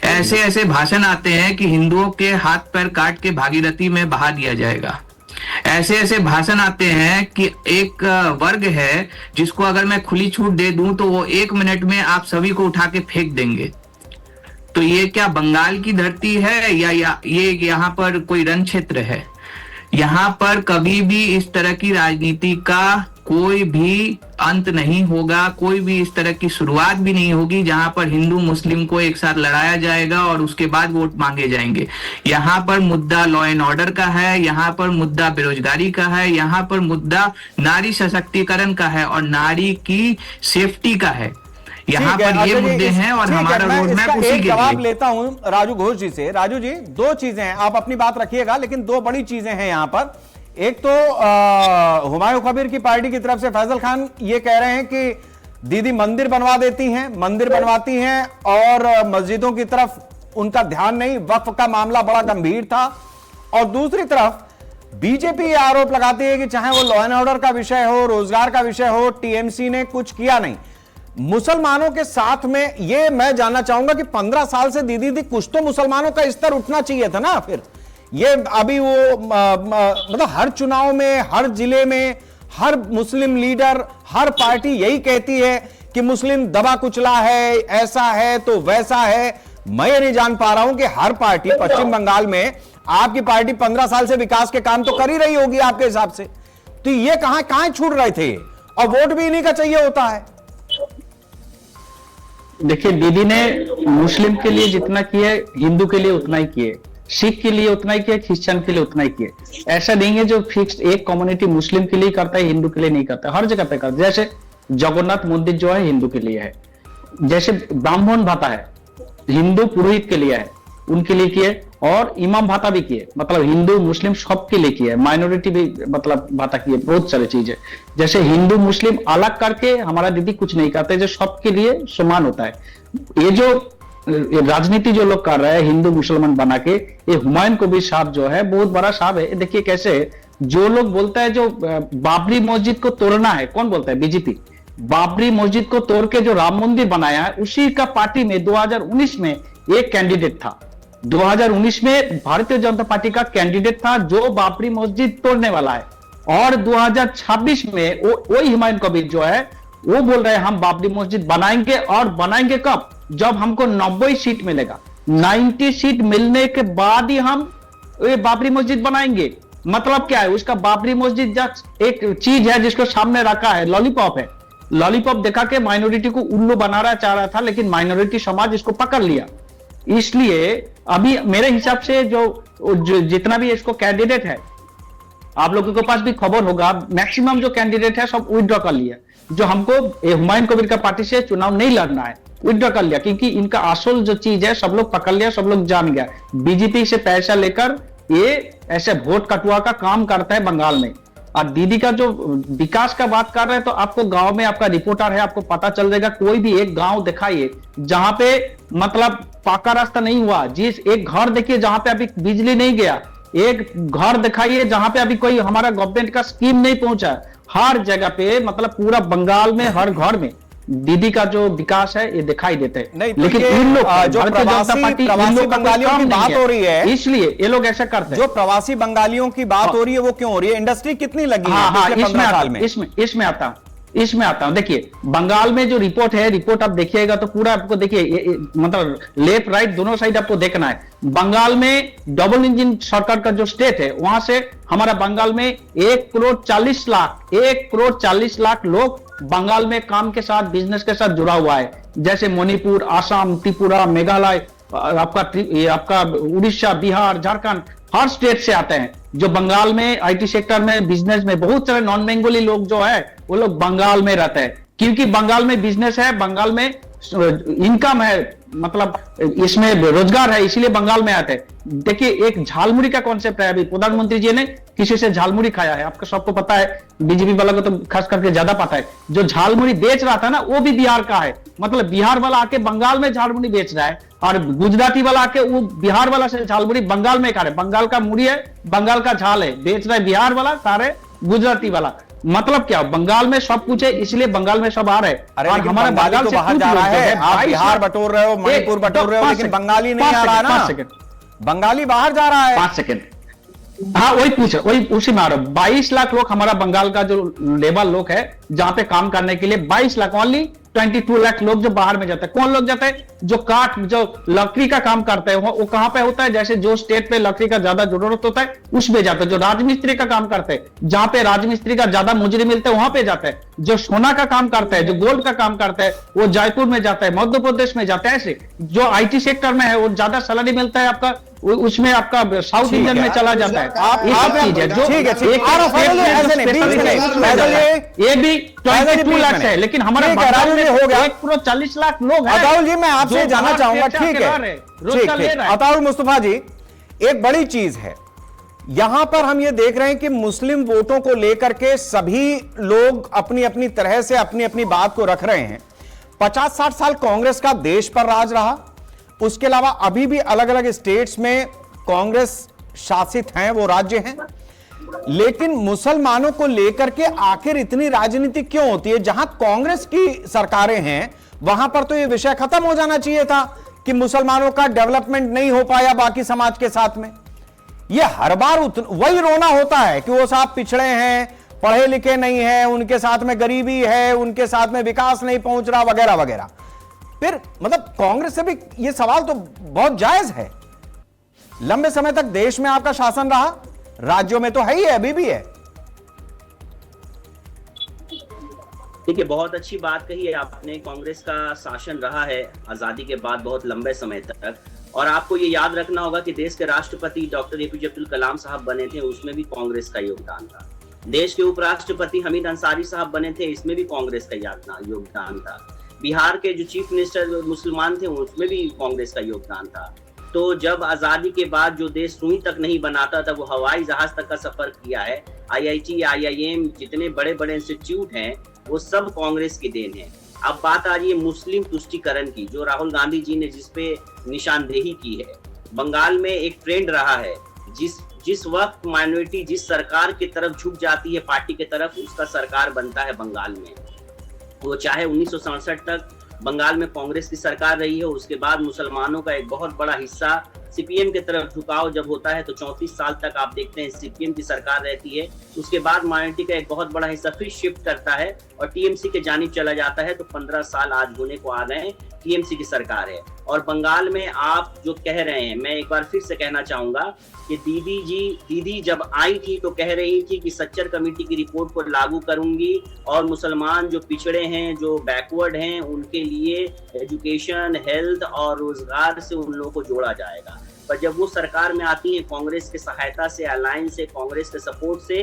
ऐसे ऐसे भाषण आते हैं कि हिंदुओं के हाथ पैर काट के भागीरथी में बहा दिया जाएगा। ऐसे ऐसे भाषण आते हैं कि एक वर्ग है जिसको अगर मैं खुली छूट दे दूं तो वो 1 मिनट में आप सभी को उठा के फेंक देंगे। तो ये क्या बंगाल की धरती है या ये यहाँ पर कोई रण क्षेत्र है? यहाँ पर कभी भी इस तरह की राजनीति का कोई भी अंत नहीं होगा, कोई भी इस तरह की शुरुआत भी नहीं होगी जहां पर हिंदू मुस्लिम को एक साथ लड़ाया जाएगा और उसके बाद वोट मांगे जाएंगे। यहाँ पर मुद्दा लॉ एंड ऑर्डर का है, यहाँ पर मुद्दा बेरोजगारी का है, यहाँ पर मुद्दा नारी सशक्तिकरण का है और नारी की सेफ्टी का है। यहाँ पर ये मुद्दे हैं और हमारा रोड मैप उसी के लिए। जवाब लेता हूं राजू घोष जी से। राजू जी, 2 चीजें हैं, आप अपनी बात रखिएगा, लेकिन 2 बड़ी चीजें हैं यहाँ पर। एक तो हुमायूं कबीर की पार्टी की तरफ से फैजल खान ये कह रहे हैं कि दीदी मंदिर बनवा देती हैं, मंदिर बनवाती हैं और मस्जिदों की तरफ उनका ध्यान नहीं, वक्फ का मामला बड़ा गंभीर था। और दूसरी तरफ बीजेपी ये आरोप लगाती है कि चाहे वो लॉ एंड ऑर्डर का विषय हो, रोजगार का विषय हो, टीएमसी ने कुछ किया नहीं। मुसलमानों के साथ में ये मैं जानना चाहूंगा कि 15 साल से दीदी कुछ तो मुसलमानों का स्तर उठना चाहिए था ना। फिर ये अभी वो मतलब हर चुनाव में, हर जिले में, हर मुस्लिम लीडर, हर पार्टी यही कहती है कि मुस्लिम दबा कुचला है, ऐसा है तो वैसा है। मैं ये नहीं जान पा रहा हूं कि हर पार्टी पश्चिम बंगाल में, आपकी पार्टी 15 साल से विकास के काम तो कर ही रही होगी आपके हिसाब से, तो ये कहां छूट रहे थे? और वोट भी इन्हीं का चाहिए होता है। देखिए, दीदी ने मुस्लिम के लिए जितना किया है, हिंदू के लिए उतना ही किए, सिख के लिए उतना ही किया, क्रिश्चियन के लिए उतना ही किए। ऐसा नहीं है जो फिक्स्ड एक कम्युनिटी मुस्लिम के लिए करता है, हिंदू के लिए नहीं करता, हर जगह पे करता है। जैसे जगन्नाथ मंदिर जो है हिंदू के लिए है, जैसे ब्राह्मण भाता है हिंदू पुरोहित के लिए है, उनके लिए किए, और इमाम भाता भी किए, मतलब हिंदू मुस्लिम सबके लिए किया है, माइनॉरिटी भी मतलब भाता किए, बहुत सारी चीजें। जैसे हिंदू मुस्लिम अलग करके हमारा दीदी कुछ नहीं करते, जो सबके लिए समान होता है। ये जो राजनीति जो लोग कर रहे हैं हिंदू मुसलमान बना के, ये हुमायूं कबीर साहब जो है बहुत बड़ा साहब है। देखिए कैसे जो लोग बोलता है जो बाबरी मस्जिद को तोड़ना है, कौन बोलता है? बीजेपी। बाबरी मस्जिद को तोड़ के जो राम मंदिर बनाया है, उसी का पार्टी में 2019 में एक कैंडिडेट था। 2019 में भारतीय जनता पार्टी का कैंडिडेट था जो बाबरी मस्जिद तोड़ने वाला है, और 2026 में वही हुमायूं कबीर जो है वो बोल रहे हैं हम बाबरी मस्जिद बनाएंगे, और बनाएंगे कब? जब हमको 90 सीट मिलेगा, 90 सीट मिलने के बाद ही हम ये बाबरी मस्जिद बनाएंगे। मतलब क्या है उसका? बाबरी मस्जिद एक चीज है जिसको सामने रखा है, लॉलीपॉप है। लॉलीपॉप दिखा के माइनॉरिटी को उल्लू बनाना चाह रहा था, लेकिन माइनॉरिटी समाज इसको पकड़ लिया। इसलिए अभी मेरे हिसाब से जो जितना भी इसको कैंडिडेट है, आप लोगों के पास भी खबर होगा, मैक्सिमम जो कैंडिडेट है सब विड्रॉ कर लिया। जो हमको हुमायूं कबीर का पार्टी से चुनाव नहीं लड़ना है, विड्रॉ कर लिया, क्योंकि इनका असल जो चीज है सब लोग पकड़ लिया, सब लोग जान गया। बीजेपी से पैसा लेकर ये ऐसे वोट कटुआ का काम करता है बंगाल में। और दीदी का जो विकास का बात कर रहे हैं, तो आपको गांव में आपका रिपोर्टर है, आपको पता चल जाएगा, कोई भी एक गांव दिखाइए जहां पे मतलब पक्का रास्ता नहीं हुआ। जिस एक घर देखिए जहां पे अभी बिजली नहीं गया, एक घर दिखाइए जहां पे अभी कोई हमारा गवर्नमेंट का स्कीम नहीं पहुंचा। हर जगह पे मतलब पूरा बंगाल में हर घर में दीदी का जो विकास है ये दिखाई देते हैं। नहीं, तो लेकिन ये इन लोग जो प्रवासी बंगालियों की बात हो रही है, इसलिए ये लोग ऐसा करते हैं। जो प्रवासी बंगालियों की बात हो रही है वो क्यों हो रही है? इंडस्ट्री कितनी लगी है पिछले 15 साल में? इसमें आता हूं। देखिए बंगाल में जो रिपोर्ट है, रिपोर्ट आप देखिएगा तो पूरा आपको देखिए मतलब लेफ्ट राइट दोनों साइड आपको देखना है। बंगाल में डबल इंजन सरकार का जो स्टेट है, वहां से हमारा बंगाल में 1 करोड़ 40 लाख लोग बंगाल में काम के साथ बिजनेस के साथ जुड़ा हुआ है। जैसे मणिपुर, आसाम, त्रिपुरा, मेघालय, आपका उड़ीसा, बिहार, झारखंड, हर स्टेट से आते हैं जो बंगाल में आईटी सेक्टर में बिजनेस में। बहुत सारे नॉन बेंगोली लोग जो है वो लोग बंगाल में रहते हैं, क्योंकि बंगाल में बिजनेस है, बंगाल में इनकम है, मतलब इसमें रोजगार है, इसीलिए बंगाल में आते हैं। देखिए एक झालमुड़ी का कॉन्सेप्ट है, अभी प्रधानमंत्री जी ने किसी से झालमुड़ी खाया है, आपको सबको पता है, बीजेपी वाला को तो खास करके ज्यादा पता है। जो झालमुड़ी बेच रहा था ना वो भी बिहार का है, मतलब बिहार वाला आके बंगाल में झालमुड़ी बेच रहा है, और गुजराती वाला आके वो बिहार वाला से झालमुड़ी बंगाल में खा रहे। बंगाल का मुड़ी है, बंगाल का झाल है, बेच रहा है बिहार वाला, सारे गुजराती वाला। मतलब क्या, बंगाल में सब कुछ है, इसलिए बंगाल में सब आ रहे हैं। और हमारा बंगाल तो बाहर जा रहा है, आप बिहार बटोर रहे हो, मणिपुर बटोर रहे हो, लेकिन बंगाली नहीं आ रहा ना। बंगाली बाहर जा रहा है। 5 सेकंड, हाँ वही उसी में आ रहा है। 22 लाख लोग हमारा बंगाल का जो लेबर लोग है जहां पे काम करने के लिए 22 लाख, ओनली 22 लाख लोग जो बाहर में जाते हैं। कौन लोग जाते हैं? जो काठ, जो लकड़ी का काम करते हैं, वो कहां पे होता है? जैसे जो स्टेट पे लकड़ी का ज्यादा जरूरत होता है उसमें जाते हैं। जो राजमिस्त्री का काम करते हैं, जहां पे राजमिस्त्री का ज्यादा मुजरी मिलते हैं वहां पे जाते हैं। जो सोना का काम करते हैं, जो गोल्ड का काम करते हैं, वो जयपुर में जाता है, मध्य प्रदेश में जाता है। ऐसे जो आईटी सेक्टर में है वो ज्यादा सैलरी मिलता है आपका, उसमें आपका साउथ इंडियन में चला जाता है। आप चीज है जो ये भी 22 लाख है, लेकिन हमारा हो गया 1 करोड़ 40 लाख लोग हैं। अताउल जी मैं आपसे जानना चाहूंगा, ठीक है अताउल मुस्तफा जी, एक बड़ी चीज है यहां पर हम ये देख रहे हैं कि मुस्लिम वोटों को लेकर के सभी लोग अपनी अपनी तरह से अपनी अपनी बात को रख रहे हैं। 50-60 साल कांग्रेस का देश पर राज रहा, उसके अलावा अभी भी अलग अलग स्टेट्स में कांग्रेस शासित हैं, वो राज्य हैं, लेकिन मुसलमानों को लेकर के आखिर इतनी राजनीति क्यों होती है? जहां कांग्रेस की सरकारें हैं वहां पर तो यह विषय खत्म हो जाना चाहिए था कि मुसलमानों का डेवलपमेंट नहीं हो पाया बाकी समाज के साथ में। यह हर बार वही रोना होता है कि वो साहब पिछड़े हैं, पढ़े लिखे नहीं हैं, उनके साथ में गरीबी है, उनके साथ में विकास नहीं पहुंच रहा, वगैरह वगैरह। फिर मतलब कांग्रेस से भी ये सवाल तो बहुत जायज है। लंबे समय तक देश में आपका शासन रहा, राज्यों में तो है ही है, अभी भी है। देखिए, बहुत अच्छी बात कही है आपने। कांग्रेस का शासन रहा है आजादी के बाद बहुत लंबे समय तक, और आपको ये याद रखना होगा कि देश के राष्ट्रपति डॉक्टर एपीजे अब्दुल कलाम साहब बने थे, उसमें भी कांग्रेस का योगदान था। देश के उपराष्ट्रपति हमीद अंसारी साहब बने थे, इसमें भी कांग्रेस का योगदान था। बिहार के जो चीफ मिनिस्टर मुसलमान थे, उसमें भी कांग्रेस का योगदान था। तो जब आजादी के बाद जो देश सुई तक नहीं बनाता था, वो हवाई जहाज तक का सफर किया है। IIT, IIM, जितने बड़े बड़े इंस्टीट्यूट हैं, वो सब कांग्रेस की देन है। अब बात आ रही है मुस्लिम तुष्टीकरण की, जो राहुल गांधी जी ने जिसपे निशानदेही की है। बंगाल में एक ट्रेंड रहा है, जिस वक्त माइनॉरिटी जिस सरकार की तरफ झुक जाती है, पार्टी की तरफ, उसका सरकार बनता है बंगाल में। वो चाहे 1967 तक बंगाल में कांग्रेस की सरकार रही है, उसके बाद मुसलमानों का एक बहुत बड़ा हिस्सा CPM की तरफ झुकाव जब होता है तो 34 साल तक आप देखते हैं CPM की सरकार रहती है। उसके बाद माइनॉरिटी का एक बहुत बड़ा हिस्सा फिर शिफ्ट करता है और TMC के जानिब चला जाता है। तो 15 साल आज होने को आ गए हैं, TMC की सरकार है। और बंगाल में आप जो कह रहे हैं, मैं एक बार फिर से कहना चाहूंगा कि दीदी जब आई थी तो कह रही थी कि सच्चर कमेटी की रिपोर्ट को लागू करूंगी और मुसलमान जो पिछड़े हैं, जो बैकवर्ड हैं, उनके लिए एजुकेशन, हेल्थ और रोजगार से उन लोगों को जोड़ा जाएगा। पर जब वो सरकार में आती है कांग्रेस के सहायता से, अलायंस से, कांग्रेस के सपोर्ट से,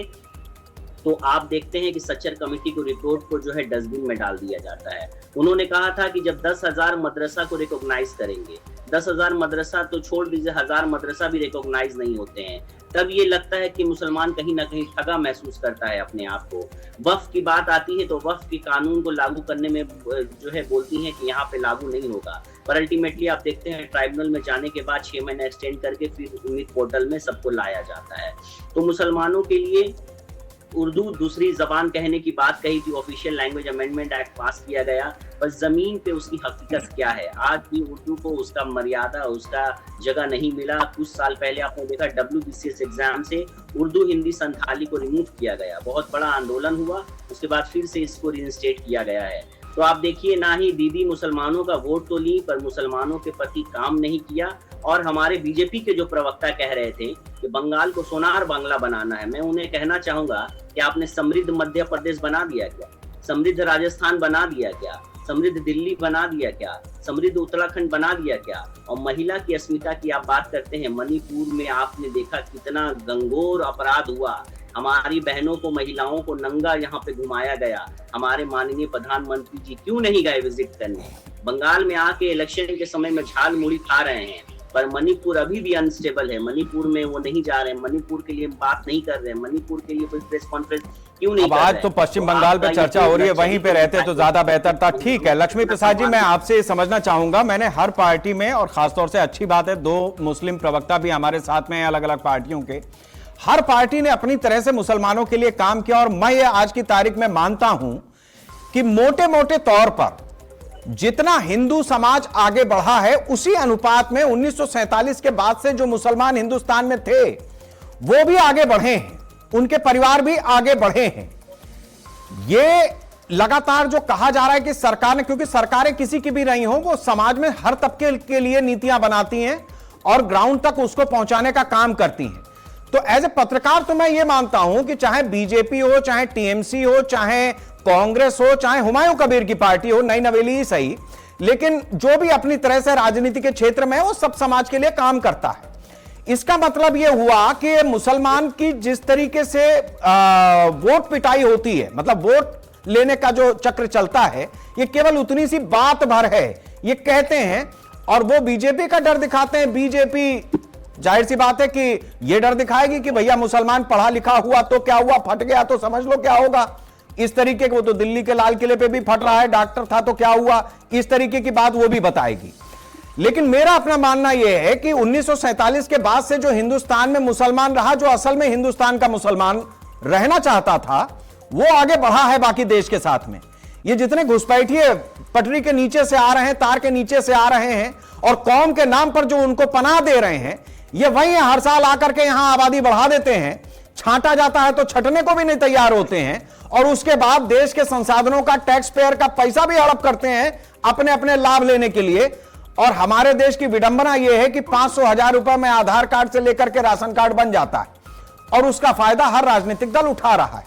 तो आप देखते हैं कि सच्चर कमेटी को रिपोर्ट को जो है डस्टबिन में डाल दिया जाता है। उन्होंने कहा था कि जब 10,000 मदरसा को रिकॉग्नाइज करेंगे, 10,000 मदरसा तो छोड़ दीजिए, 1000 मदरसा भी रिकॉग्नाइज नहीं होते हैं, तब ये लगता है कि मुसलमान कहीं ना कहीं ठगा महसूस करता है अपने आप को। वक्फ की बात आती है तो वक्फ के कानून को लागू करने में जो है बोलती हैं कि यहाँ पे लागू नहीं होगा, पर अल्टीमेटली आप देखते हैं ट्राइब्यूनल में जाने के बाद 6 महीने एक्सटेंड करके फिर उम्मीद पोर्टल में सबको लाया जाता है। तो मुसलमानों के लिए उर्दू दूसरी जबान कहने की बात कही थी, ऑफिशियल लैंग्वेज अमेंडमेंट एक्ट पास किया गया, पर जमीन पे उसकी हकीकत क्या है? आज भी उर्दू को उसका मर्यादा, उसका जगह नहीं मिला। कुछ साल पहले आपने देखा WBCS एग्जाम से उर्दू, हिंदी, संथाली को रिमूव किया गया, बहुत बड़ा आंदोलन हुआ, उसके बाद फिर से इसको रिइंस्टेट किया गया है। तो आप देखिए, ना ही दीदी मुसलमानों का वोट तो ली, पर मुसलमानों के प्रति काम नहीं किया। और हमारे बीजेपी के जो प्रवक्ता कह रहे थे कि बंगाल को सोनार बांग्ला बनाना है, मैं उन्हें कहना चाहूंगा कि आपने समृद्ध मध्य प्रदेश बना दिया क्या? समृद्ध राजस्थान बना दिया क्या? समृद्ध दिल्ली बना दिया क्या? समृद्ध उत्तराखंड बना दिया क्या? और महिला की अस्मिता की आप बात करते हैं, मणिपुर में आपने देखा कितना गंभीर अपराध हुआ, हमारी बहनों को, महिलाओं को नंगा यहाँ पे घुमाया गया। हमारे माननीय प्रधानमंत्री जी क्यों नहीं गए विजिट करने? बंगाल में आके इलेक्शन के समय में झाल मुड़ी खा रहे हैं, पर मणिपुर अभी भी अनस्टेबल है। मणिपुर में वो नहीं जा रहे हैं, मणिपुर के लिए बात नहीं कर रहे हैं, मणिपुर के लिए कोई प्रेस कॉन्फ्रेंस क्यों नहीं कर रहे हैं? आज तो पश्चिम बंगाल पे चर्चा हो रही है, वहीं पे रहते तो ज्यादा बेहतर था। ठीक है लक्ष्मी प्रसाद जी, मैं आपसे समझना चाहूंगा, मैंने हर पार्टी में, और खासतौर से अच्छी बात है 2 मुस्लिम प्रवक्ता भी हमारे साथ में हैं अलग अलग पार्टियों के, हर पार्टी ने अपनी तरह से मुसलमानों के लिए काम किया। और मैं ये आज की तारीख में मानता हूं कि मोटे मोटे तौर पर जितना हिंदू समाज आगे बढ़ा है, उसी अनुपात में 1947 के बाद से जो मुसलमान हिंदुस्तान में थे वो भी आगे बढ़े हैं, उनके परिवार भी आगे बढ़े हैं। ये लगातार जो कहा जा रहा है कि सरकार ने, क्योंकि सरकारें किसी की भी रही हो, वो समाज में हर तबके के लिए नीतियां बनाती हैं और ग्राउंड तक उसको पहुंचाने का काम करती हैं। तो एज ए पत्रकार तो मैं ये मानता हूं कि चाहे बीजेपी हो, चाहे TMC हो, चाहे कांग्रेस हो, चाहे हुमायूं कबीर की पार्टी हो, नई नवेली ही सही, लेकिन जो भी अपनी तरह से राजनीति के क्षेत्र में है वो सब समाज के लिए काम करता है। इसका मतलब यह हुआ कि मुसलमान की जिस तरीके से वोट पिटाई होती है, मतलब वोट लेने का जो चक्र चलता है, ये केवल उतनी सी बात भर है, ये कहते हैं और वो बीजेपी का डर दिखाते हैं। बीजेपी जाहिर सी बात है कि ये डर दिखाएगी कि भैया मुसलमान पढ़ा लिखा हुआ तो क्या हुआ, फट गया तो समझ लो क्या होगा। इस तरीके के, वो तो दिल्ली के लाल किले पे भी फट रहा है, डॉक्टर था तो क्या हुआ, इस तरीके की बात वो भी बताएगी। लेकिन मेरा अपना मानना यह है कि 1947 के बाद से जो हिंदुस्तान में मुसलमान रहा, जो असल में हिंदुस्तान का मुसलमान रहना चाहता था, वो आगे बढ़ा है बाकी देश के साथ में। ये जितने घुसपैठिए पटरी के नीचे से आ रहे हैं, तार के नीचे से आ रहे हैं और कौम के नाम पर जो उनको पनाह दे रहे हैं, ये वही हर साल आकर के यहां आबादी बढ़ा देते हैं, छांटा जाता है तो छटने को भी नहीं तैयार होते हैं और उसके बाद देश के संसाधनों का, टैक्स पेयर का पैसा भी हड़प करते हैं अपने अपने लाभ लेने के लिए। और हमारे देश की विडंबना यह है कि 500,000 रुपए में आधार कार्ड से लेकर के राशन कार्ड बन जाता है और उसका फायदा हर राजनीतिक दल उठा रहा है।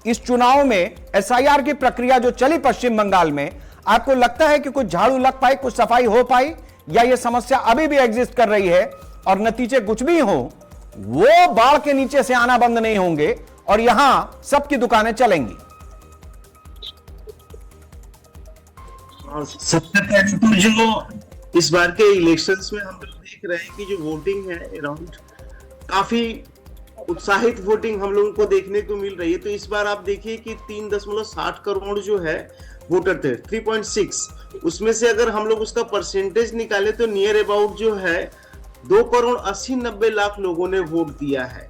इस चुनाव में एसआईआर की प्रक्रिया जो चली पश्चिम बंगाल में, आपको लगता है कि कुछ झाड़ू लग पाई, कुछ सफाई हो पाई, या यह समस्या अभी भी एग्जिस्ट कर रही है और नतीजे कुछ भी हो वो बाढ़ के नीचे से आना बंद नहीं होंगे और यहां सबकी दुकानें चलेंगी? सबसे पहले तो जो इस बार के इलेक्शंस में हम लोग देख रहे हैं कि जो वोटिंग है अराउंड काफी उत्साहित वोटिंग हम लोगों को देखने को मिल रही है। तो इस बार आप देखिए कि 3.60 करोड़ जो है वोटर थे, 3.6, उसमें से अगर हम लोग उसका परसेंटेज निकाले तो नियर अबाउट जो है 2,80,90 लाख लोगों ने वोट दिया है।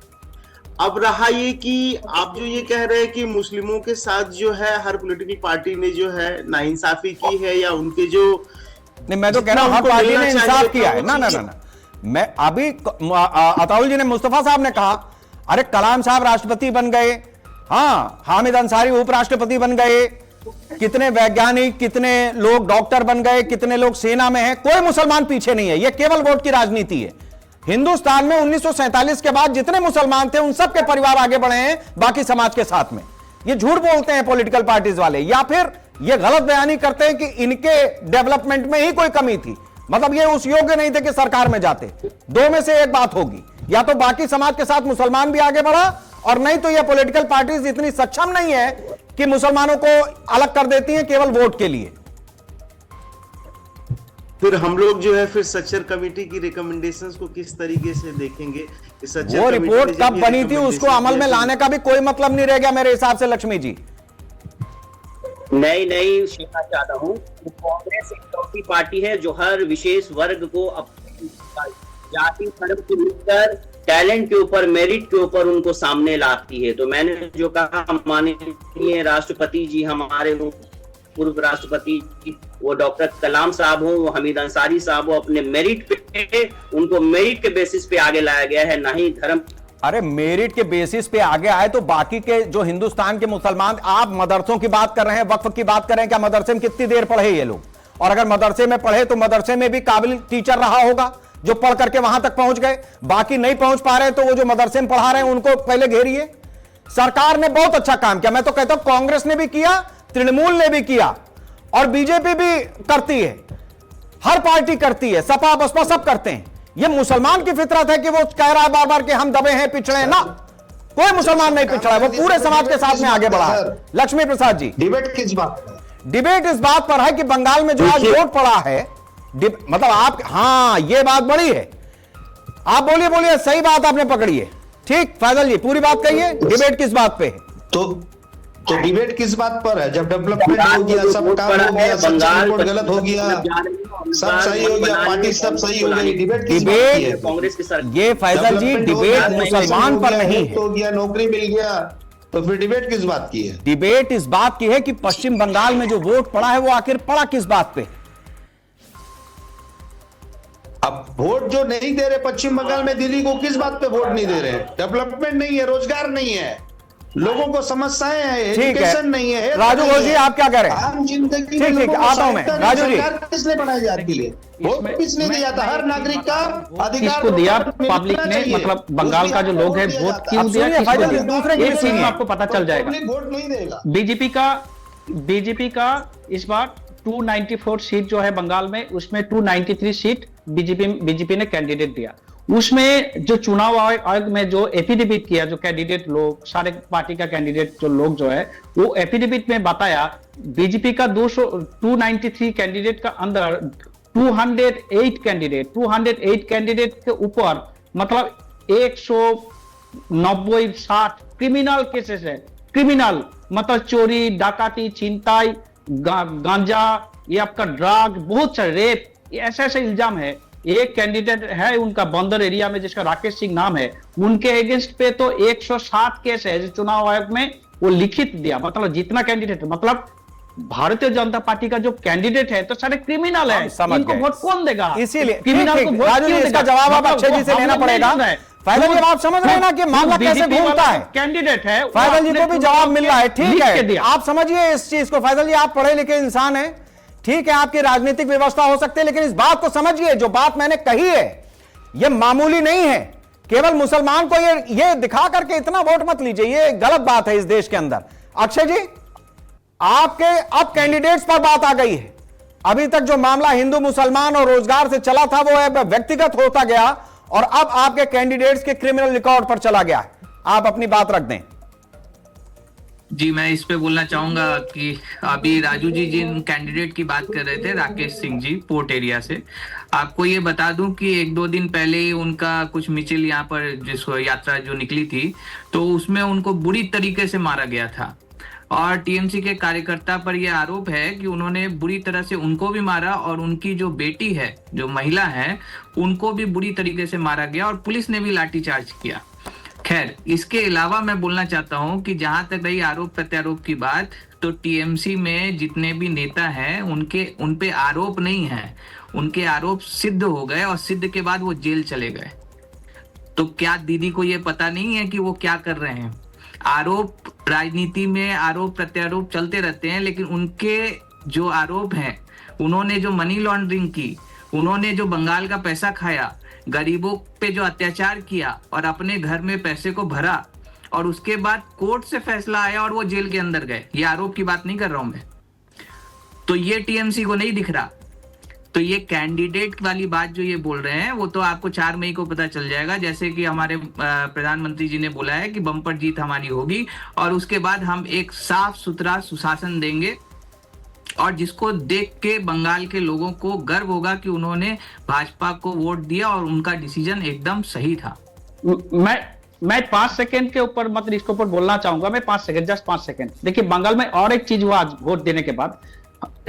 अब रहा ये कि आप जो ये कह रहे हैं कि मुस्लिमों के साथ जो है हर पॉलिटिकल पार्टी ने जो है नाइंसाफी की है या उनके जो नहीं, मैं तो कह रहा हूं हर पार्टी ने इंसाफ किया है। ना मैं अभी अताउल जी ने, मुस्तफा साहब ने कहा अरे कलाम साहब राष्ट्रपति बन गए, हाँ हामिद अंसारी उपराष्ट्रपति बन गए, कितने वैज्ञानिक, कितने लोग डॉक्टर बन गए, कितने लोग सेना में हैं, कोई मुसलमान पीछे नहीं है। यह केवल वोट की राजनीति है। हिंदुस्तान में 1947 के बाद जितने मुसलमान थे उन सबके परिवार आगे बढ़े हैं बाकी समाज के साथ में। ये झूठ बोलते हैं पॉलिटिकल पार्टीज वाले, या फिर ये गलत बयानी करते हैं कि इनके डेवलपमेंट में ही कोई कमी थी, मतलब ये उस योग्य नहीं थे कि सरकार में जाते। दो में से एक बात होगी, या तो बाकी समाज के साथ मुसलमान भी आगे बढ़ा, और नहीं तो ये पॉलिटिकल पार्टीज इतनी सक्षम नहीं है कि मुसलमानों को अलग कर देती हैं केवल वोट के लिए। फिर हम लोग जो है फिर सच्चर कमेटी की रिकमेंडेशंस को किस तरीके से देखेंगे कि सच्चर वो रिपोर्ट कब बनी थी उसको अमल में लाने का भी कोई मतलब नहीं रह गया मेरे हिसाब से। लक्ष्मी जी नहीं कहना चाहता हूँ, कांग्रेस एक ऐसी पार्टी है जो हर विशेष वर्ग को अपनी जाति धर्म के ऊपर, टैलेंट के ऊपर, मेरिट के ऊपर उनको सामने लाती है। तो मैंने जो कहा, माननीय राष्ट्रपति जी, हमारे पूर्व राष्ट्रपति वो डॉक्टर कलाम साहब हो, वो हमीद अंसारी साहब हो, अपने मेरिट पे, उनको मेरिट के बेसिस पे आगे लाया गया है, ना ही धर्म। अरे मेरिट के बेसिस पे आगे आए तो बाकी के जो हिंदुस्तान के मुसलमान, आप मदरसों की बात कर रहे हैं, वक्फ की बात कर रहे हैं, क्या मदरसे में कितनी देर पढ़े ये लोग? और अगर मदरसे में पढ़े तो मदरसे में भी काबिल टीचर रहा होगा जो पढ़ करके वहां तक पहुंच गए। बाकी नहीं पहुंच पा रहे तो वो जो मदरसे में पढ़ा रहे हैं उनको पहले घेरिए। सरकार ने बहुत अच्छा काम किया, मैं तो कहता हूं कांग्रेस ने भी किया, तृणमूल ने भी किया, और बीजेपी भी करती है, हर पार्टी करती है, सपा बसपा सब करते हैं। ये मुसलमान की फितरत है कि वो कह रहा है बार बार कि हम दबे हैं, पिछड़े हैं। ना, कोई मुसलमान नहीं पिछड़ा है, वो पूरे समाज के साथ में आगे बढ़ा है। लक्ष्मी प्रसाद जी, डिबेट किस बात पर? डिबेट इस बात पर है कि बंगाल में जो आज वोट पड़ा है, मतलब आप, हाँ ये बात बड़ी है। आप बोलिए, सही बात आपने पकड़ी है। ठीक, फैजल जी पूरी बात कहिए, डिबेट किस बात पे है? तो डिबेट किस बात पर है? जब डेवलपमेंट हो गया, सब काम हो गया, सच्चा रिपोर्ट गलत हो गया, सब सही हो गया, पार्टी सब सही हो गई, डिबेट किस बात की है? कांग्रेस के सर ये फैजल जी डिबेट मुसलमान पर नहीं है, हो गया, नौकरी मिल गया, तो फिर डिबेट किस बात की है? डिबेट इस बात की है कि पश्चिम बंगाल में जो वोट पड़ा है वो आखिर पड़ा किस बात पे? अब वोट जो नहीं दे रहे पश्चिम बंगाल में, दिल्ली को किस बात पे वोट नहीं दे रहे? डेवलपमेंट नहीं है, रोजगार नहीं है, लोगों को समस्याएं हैं, एजुकेशन नहीं है। राजू जी आप क्या कह रहे हैं? आम जिंदगी में ठीक, आता हूं मैं। राजू जी, किसने बनाई जा रही है? वोट किसने दिया था? हर नागरिक का अधिकार किसको दिया पब्लिक ने, मतलब बंगाल का जो लोग है वोट क्यों दिया, किसको दिया? दूसरे एक चीज में आपको पता चल जाएगा, वोट नहीं देगा। बीजेपी का इस बार 294 सीट जो है बंगाल में, उसमें 293 सीट बीजेपी ने कैंडिडेट दिया। उसमें जो चुनाव आयोग में जो एफिडेविट किया, जो कैंडिडेट लोग, सारे पार्टी का कैंडिडेट जो लोग जो है, वो एफिडेविट में बताया बीजेपी का 293 कैंडिडेट का अंदर 208 कैंडिडेट के ऊपर मतलब 190-60 क्रिमिनल केसेस है। क्रिमिनल मतलब चोरी, डकाती, छिनताई, गांजा, ये आपका ड्रग, बहुत सारे रेप, ये ऐसे इल्जाम है। एक कैंडिडेट है उनका बंदर एरिया में जिसका राकेश सिंह नाम है, उनके अगेंस्ट पे तो 160 केस है जो चुनाव आयोग में वो लिखित दिया। मतलब जितना कैंडिडेट, मतलब भारतीय जनता पार्टी का जो कैंडिडेट है तो सारे क्रिमिनल है, इनको वोट कौन देगा? इसीलिए क्रिमिनल को वोट क्यों देगा? इसका जवाब आप अक्षय जी से लेना पड़ेगा। फैजल जी आप समझ रहे हैं ना कि मामला कैसे घूमता है? कैंडिडेट है, फैजल जी को भी जवाब मिल रहा है, ठीक है, आप समझिए इस चीज को। फैजल जी आप पढ़े लिखे इंसान हैं ठीक है, आपकी राजनीतिक व्यवस्था हो सकती है, लेकिन इस बात को समझिए, जो बात मैंने कही है यह मामूली नहीं है। केवल मुसलमान को ये दिखा करके इतना वोट मत लीजिए, ये गलत बात है इस देश के अंदर। अक्षय जी, आपके अब कैंडिडेट्स पर बात आ गई है। अभी तक जो मामला हिंदू मुसलमान और रोजगार से चला था वो अब व्यक्तिगत होता गया और अब आपके कैंडिडेट्स के क्रिमिनल रिकॉर्ड पर चला गया। आप अपनी बात रख दें। जी, मैं इस पे बोलना चाहूंगा कि अभी राजू जी जिन कैंडिडेट की बात कर रहे थे, राकेश सिंह जी पोर्ट एरिया से, आपको ये बता दूं कि 1-2 दिन पहले ही उनका कुछ मिचिल यहाँ पर जिस यात्रा जो निकली थी, तो उसमें उनको बुरी तरीके से मारा गया था। और टीएमसी के कार्यकर्ता पर यह आरोप है कि उन्होंने बुरी तरह से उनको भी मारा और उनकी जो बेटी है, जो महिला है, उनको भी बुरी तरीके से मारा गया और पुलिस ने भी लाठीचार्ज किया। खैर, इसके अलावा मैं बोलना चाहता हूं कि जहां तक रही आरोप प्रत्यारोप की बात, तो टीएमसी में जितने भी नेता हैं उन पे आरोप नहीं है, उनके आरोप सिद्ध हो गए और सिद्ध के बाद वो जेल चले गए। तो क्या दीदी को ये पता नहीं है कि वो क्या कर रहे हैं? आरोप, राजनीति में आरोप प्रत्यारोप चलते रहते हैं, लेकिन उनके जो आरोप हैं, उन्होंने जो मनी लॉन्ड्रिंग की, उन्होंने जो बंगाल का पैसा खाया, गरीबों पे जो अत्याचार किया और अपने घर में पैसे को भरा और उसके बाद कोर्ट से फैसला आया और वो जेल के अंदर गए, ये आरोप की बात नहीं कर रहा हूं मैं। तो ये टीएमसी को नहीं दिख रहा। तो ये कैंडिडेट वाली बात जो ये बोल रहे हैं वो तो आपको 4 मई को पता चल जाएगा, जैसे कि हमारे प्रधानमंत्री जी ने बोला है कि बम्पर जीत हमारी होगी और उसके बाद हम एक साफ सुथरा सुशासन देंगे और जिसको देख के बंगाल के लोगों को गर्व होगा कि उन्होंने भाजपा को वोट दिया और उनका डिसीजन एकदम सही था। मैं 5 सेकंड के ऊपर मतलब इसके ऊपर बोलना चाहूंगा। मैं 5 सेकंड, जस्ट 5 सेकंड। देखिए, बंगाल में और एक चीज हुआ आज वोट देने के बाद।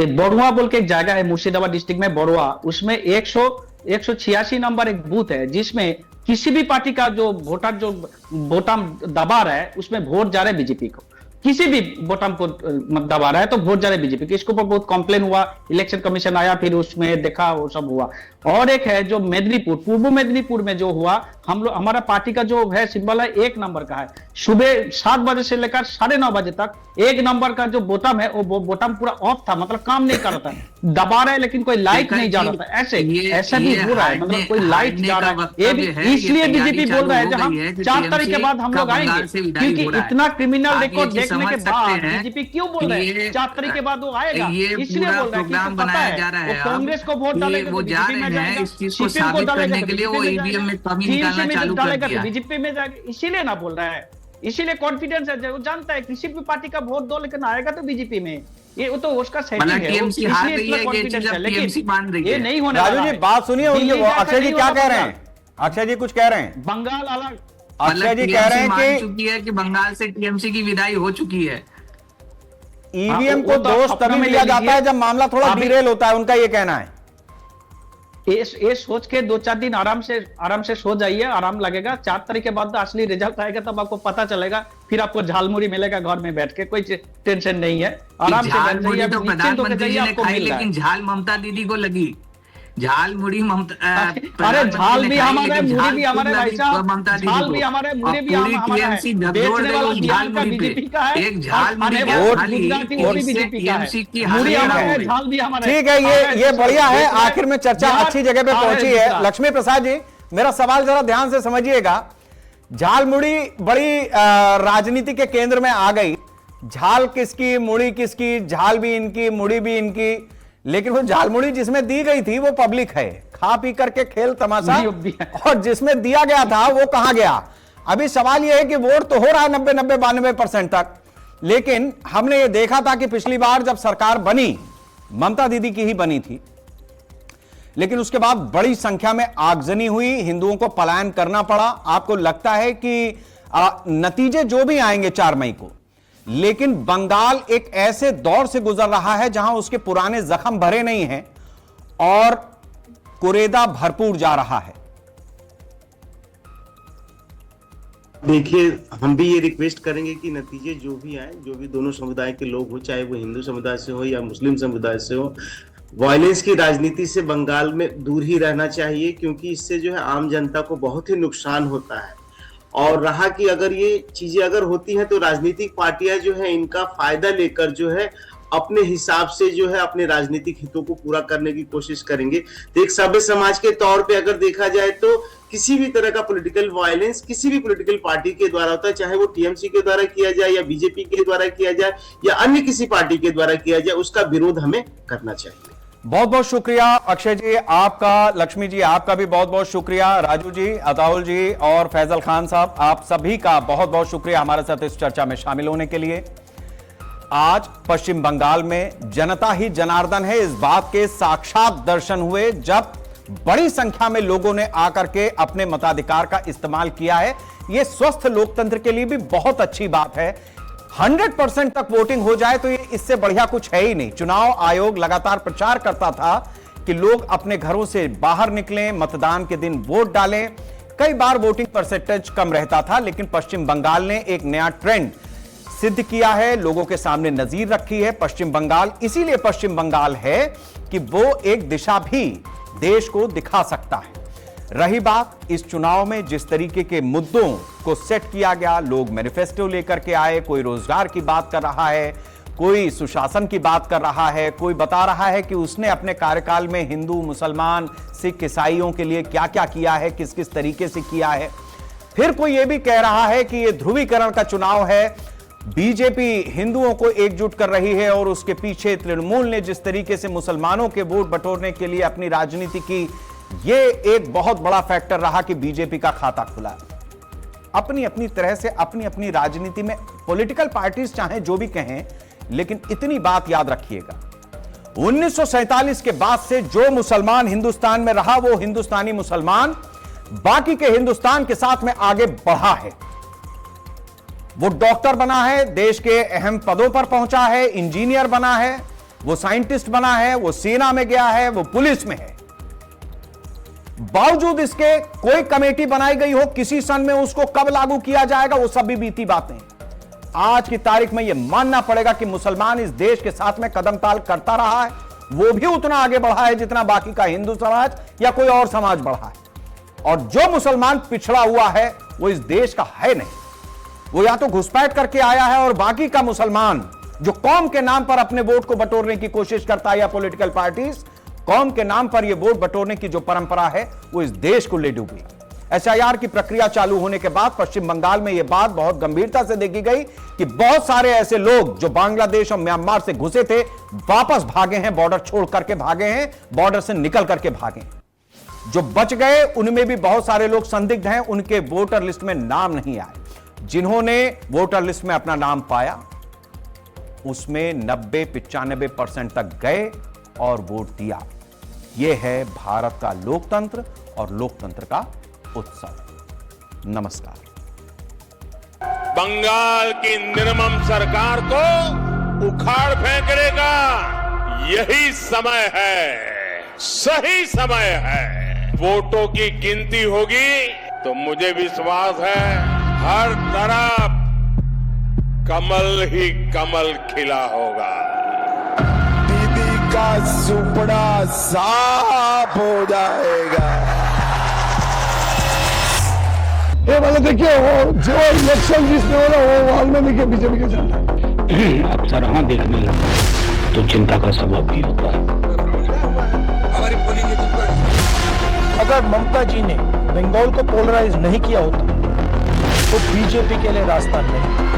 बड़ुआ बोल के एक जगह है मुर्शिदाबाद डिस्ट्रिक्ट में, बड़ुआ, उसमें 186 नंबर एक बूथ है जिसमें किसी भी पार्टी का जो वोटर जो बटन दबा रहा है उसमें वोट जा रहे हैं बीजेपी को। किसी भी बटन को दबा रहा है तो वोट जा रहे बीजेपी के। इसके ऊपर बहुत कंप्लेन हुआ, इलेक्शन कमीशन आया, फिर उसमें देखा, वो सब हुआ। और एक है जो मेदिनीपुर, पूर्व मेदिनीपुर में जो हुआ, हमारा पार्टी का जो है सिंबल है 1 नंबर का है। सुबह 7 बजे से लेकर 9:30 बजे तक 1 नंबर का जो बटन है वो बटन पूरा ऑफ था, मतलब काम नहीं कर रहा था, दबा रहे लेकिन कोई लाइट नहीं जा रहा था। ऐसा भी हो रहा है, मतलब कोई लाइट जा रहा है। ये भी इसलिए बीजेपी बोल रहा है जब हम 4 तारीख के बाद हम लोग आएंगे, क्योंकि इतना क्रिमिनल रिकॉर्ड देखने के बाद बीजेपी क्यों बोल रहे हैं 4 तारीख के बाद वो आएगा, इसलिए बोल रहे हैं। बनाया जा रहा है, कांग्रेस को वोट डालेगा, वो जा रहे हैं इस चीज को साबित करने के लिए, वो ईवीएम में कमी निकालना चालू कर दिया, बीजेपी में जाएगा, इसीलिए ना बोल रहा है, इसीलिए कॉन्फिडेंस है। वो जानता है किसी भी पार्टी का वोट दो लेकिन आएगा तो बीजेपी में, ये वो तो उसका सेटिंग है, टीएमसी हार रही है, ये चीज अब टीएमसी मान रही है। ये नहीं होने राजू जी बात सुनिए उनकी। अक्षय जी क्या कह रहे हैं? अक्षय जी कुछ कह रहे हैं। बंगाल अलग, अक्षय जी कह रहे हैं कि बंगाल से टीएमसी की विदाई हो चुकी है। ईवीएम को दोष तभी लिया जाता है जब मामला थोड़ा डिरेल होता है, उनका ये कहना है। ये सोच के 2-4 दिन आराम से सो जाइए, आराम लगेगा। 4 तारीख के बाद असली रिजल्ट आएगा तब आपको पता चलेगा, फिर आपको झालमुड़ी मिलेगा घर में बैठ के, कोई टेंशन नहीं है, आराम से बैठ जाइए। तो प्रधानमंत्री जी ने खाई, लेकिन झाल ममता दीदी को लगी। झाल मुड़ी ममता, अरे झाल भी हमारे, मुड़ी भी हमारे भाई साहब, झाल भी हमारे, मुड़ी भी हमारा है। बेचने वाला झाल का बीजेपी का है, एक झाल मुड़ी बीजेपी का है, मुड़ी हमारा, झाल भी हमारा। ठीक है, ये बढ़िया है। आखिर में चर्चा अच्छी जगह पे पहुंची है। लक्ष्मी प्रसाद जी, मेरा सवाल जरा ध्यान से समझिएगा। झाल मुड़ी बड़ी राजनीति के केंद्र में आ गई। झाल किसकी, मुड़ी किसकी? झाल भी इनकी, मुड़ी भी इनकी, लेकिन वो झालमुड़ी जिसमें दी गई थी वो पब्लिक है, खा पी करके खेल तमाशा, और जिसमें दिया गया था वो कहां गया? अभी सवाल यह है कि वोट तो हो रहा है 90-92% तक, लेकिन हमने ये देखा था कि पिछली बार जब सरकार बनी, ममता दीदी की ही बनी थी, लेकिन उसके बाद बड़ी संख्या में आगजनी हुई, हिंदुओं को पलायन करना पड़ा। आपको लगता है कि नतीजे जो भी आएंगे 4 मई को, लेकिन बंगाल एक ऐसे दौर से गुजर रहा है जहां उसके पुराने जख्म भरे नहीं हैं और कुरेदा भरपूर जा रहा है। देखिए, हम भी ये रिक्वेस्ट करेंगे कि नतीजे जो भी आए, जो भी दोनों समुदाय के लोग हो, चाहे वो हिंदू समुदाय से हो या मुस्लिम समुदाय से हो, वायलेंस की राजनीति से बंगाल में दूर ही रहना चाहिए, क्योंकि इससे जो है आम जनता को बहुत ही नुकसान होता है। और रहा कि अगर ये चीजें अगर होती हैं तो राजनीतिक पार्टियां जो है इनका फायदा लेकर जो है अपने हिसाब से जो है अपने राजनीतिक हितों को पूरा करने की कोशिश करेंगे। तो एक सभ्य समाज के तौर पे अगर देखा जाए तो किसी भी तरह का पॉलिटिकल वायलेंस किसी भी पॉलिटिकल पार्टी के द्वारा होता है, चाहे वो टीएमसी के द्वारा किया जाए या बीजेपी के द्वारा किया जाए या अन्य किसी पार्टी के द्वारा किया जाए, उसका विरोध हमें करना चाहिए। बहुत बहुत शुक्रिया अक्षय जी आपका, लक्ष्मी जी आपका भी बहुत बहुत शुक्रिया, राजू जी, अताउल जी और फैजल खान साहब आप सभी का बहुत बहुत शुक्रिया हमारे साथ इस चर्चा में शामिल होने के लिए। आज पश्चिम बंगाल में जनता ही जनार्दन है, इस बात के साक्षात दर्शन हुए जब बड़ी संख्या में लोगों ने आकर के अपने मताधिकार का इस्तेमाल किया है। यह स्वस्थ लोकतंत्र के लिए भी बहुत अच्छी बात है। 100% तक वोटिंग हो जाए तो ये इससे बढ़िया कुछ है ही नहीं। चुनाव आयोग लगातार प्रचार करता था कि लोग अपने घरों से बाहर निकलें, मतदान के दिन वोट डालें। कई बार वोटिंग परसेंटेज कम रहता था, लेकिन पश्चिम बंगाल ने एक नया ट्रेंड सिद्ध किया है, लोगों के सामने नजीर रखी है। पश्चिम बंगाल इसीलिए पश्चिम बंगाल है कि वो एक दिशा भी देश को दिखा सकता है। रही बात इस चुनाव में जिस तरीके के मुद्दों को सेट किया गया, लोग मैनिफेस्टो लेकर के आए, कोई रोजगार की बात कर रहा है, कोई सुशासन की बात कर रहा है, कोई बता रहा है कि उसने अपने कार्यकाल में हिंदू, मुसलमान, सिख, ईसाइयों के लिए क्या क्या किया है, किस किस तरीके से किया है। फिर कोई यह भी कह रहा है कि यह ध्रुवीकरण का चुनाव है, बीजेपी हिंदुओं को एकजुट कर रही है और उसके पीछे तृणमूल ने जिस तरीके से मुसलमानों के वोट बटोरने के लिए अपनी राजनीति की, यह एक बहुत बड़ा फैक्टर रहा कि बीजेपी का खाता खुला। अपनी अपनी तरह से अपनी अपनी राजनीति में पॉलिटिकल पार्टीज चाहे जो भी कहें, लेकिन इतनी बात याद रखिएगा 1947 के बाद से जो मुसलमान हिंदुस्तान में रहा वो हिंदुस्तानी मुसलमान बाकी के हिंदुस्तान के साथ में आगे बढ़ा है। वो डॉक्टर बना है, देश के अहम पदों पर पहुंचा है, इंजीनियर बना है, वो साइंटिस्ट बना है, वो सेना में गया है, वो पुलिस में है। बावजूद इसके कोई कमेटी बनाई गई हो किसी सन में, उसको कब लागू किया जाएगा वो सब भी बीती बातें। आज की तारीख में यह मानना पड़ेगा कि मुसलमान इस देश के साथ में कदम ताल करता रहा है, वो भी उतना आगे बढ़ा है जितना बाकी का हिंदू समाज या कोई और समाज बढ़ा है। और जो मुसलमान पिछड़ा हुआ है वो इस देश का है नहीं, वो या तो घुसपैठ करके आया है, और बाकी का मुसलमान जो कौम के नाम पर अपने वोट को बटोरने की कोशिश करता है या पॉलिटिकल पार्टीज कौम के नाम पर यह वोट बटोरने की जो परंपरा है वो इस देश को ले डूबी। एसआईआर की प्रक्रिया चालू होने के बाद पश्चिम बंगाल में यह बात बहुत गंभीरता से देखी गई कि बहुत सारे ऐसे लोग जो बांग्लादेश और म्यांमार से घुसे थे वापस भागे हैं, बॉर्डर छोड़ करके भागे हैं, बॉर्डर से निकल करके भागे। जो बच गए उनमें भी बहुत सारे लोग संदिग्ध हैं, उनके वोटर लिस्ट में नाम नहीं आए। जिन्होंने वोटर लिस्ट में अपना नाम पाया उसमें 90-95% तक गए और वोट दिया। यह है भारत का लोकतंत्र और लोकतंत्र का उत्सव। नमस्कार। बंगाल की निर्मम सरकार को उखाड़ फेंकने का यही समय है, सही समय है। वोटों की गिनती होगी तो मुझे विश्वास है हर तरफ कमल ही कमल खिला होगा। दीदी का सुपड़ा साफ हो जाएगा। ये वाला देखिए, वो जो इलेक्शन जिसमें हो रहा है वो हाल में देखिए बीजेपी के झंडा अक्सर हाँ देखने लगता तो चिंता का सबब भी होता है। अगर ममता जी ने बंगाल को पोलराइज नहीं किया होता तो बीजेपी के लिए रास्ता नहीं।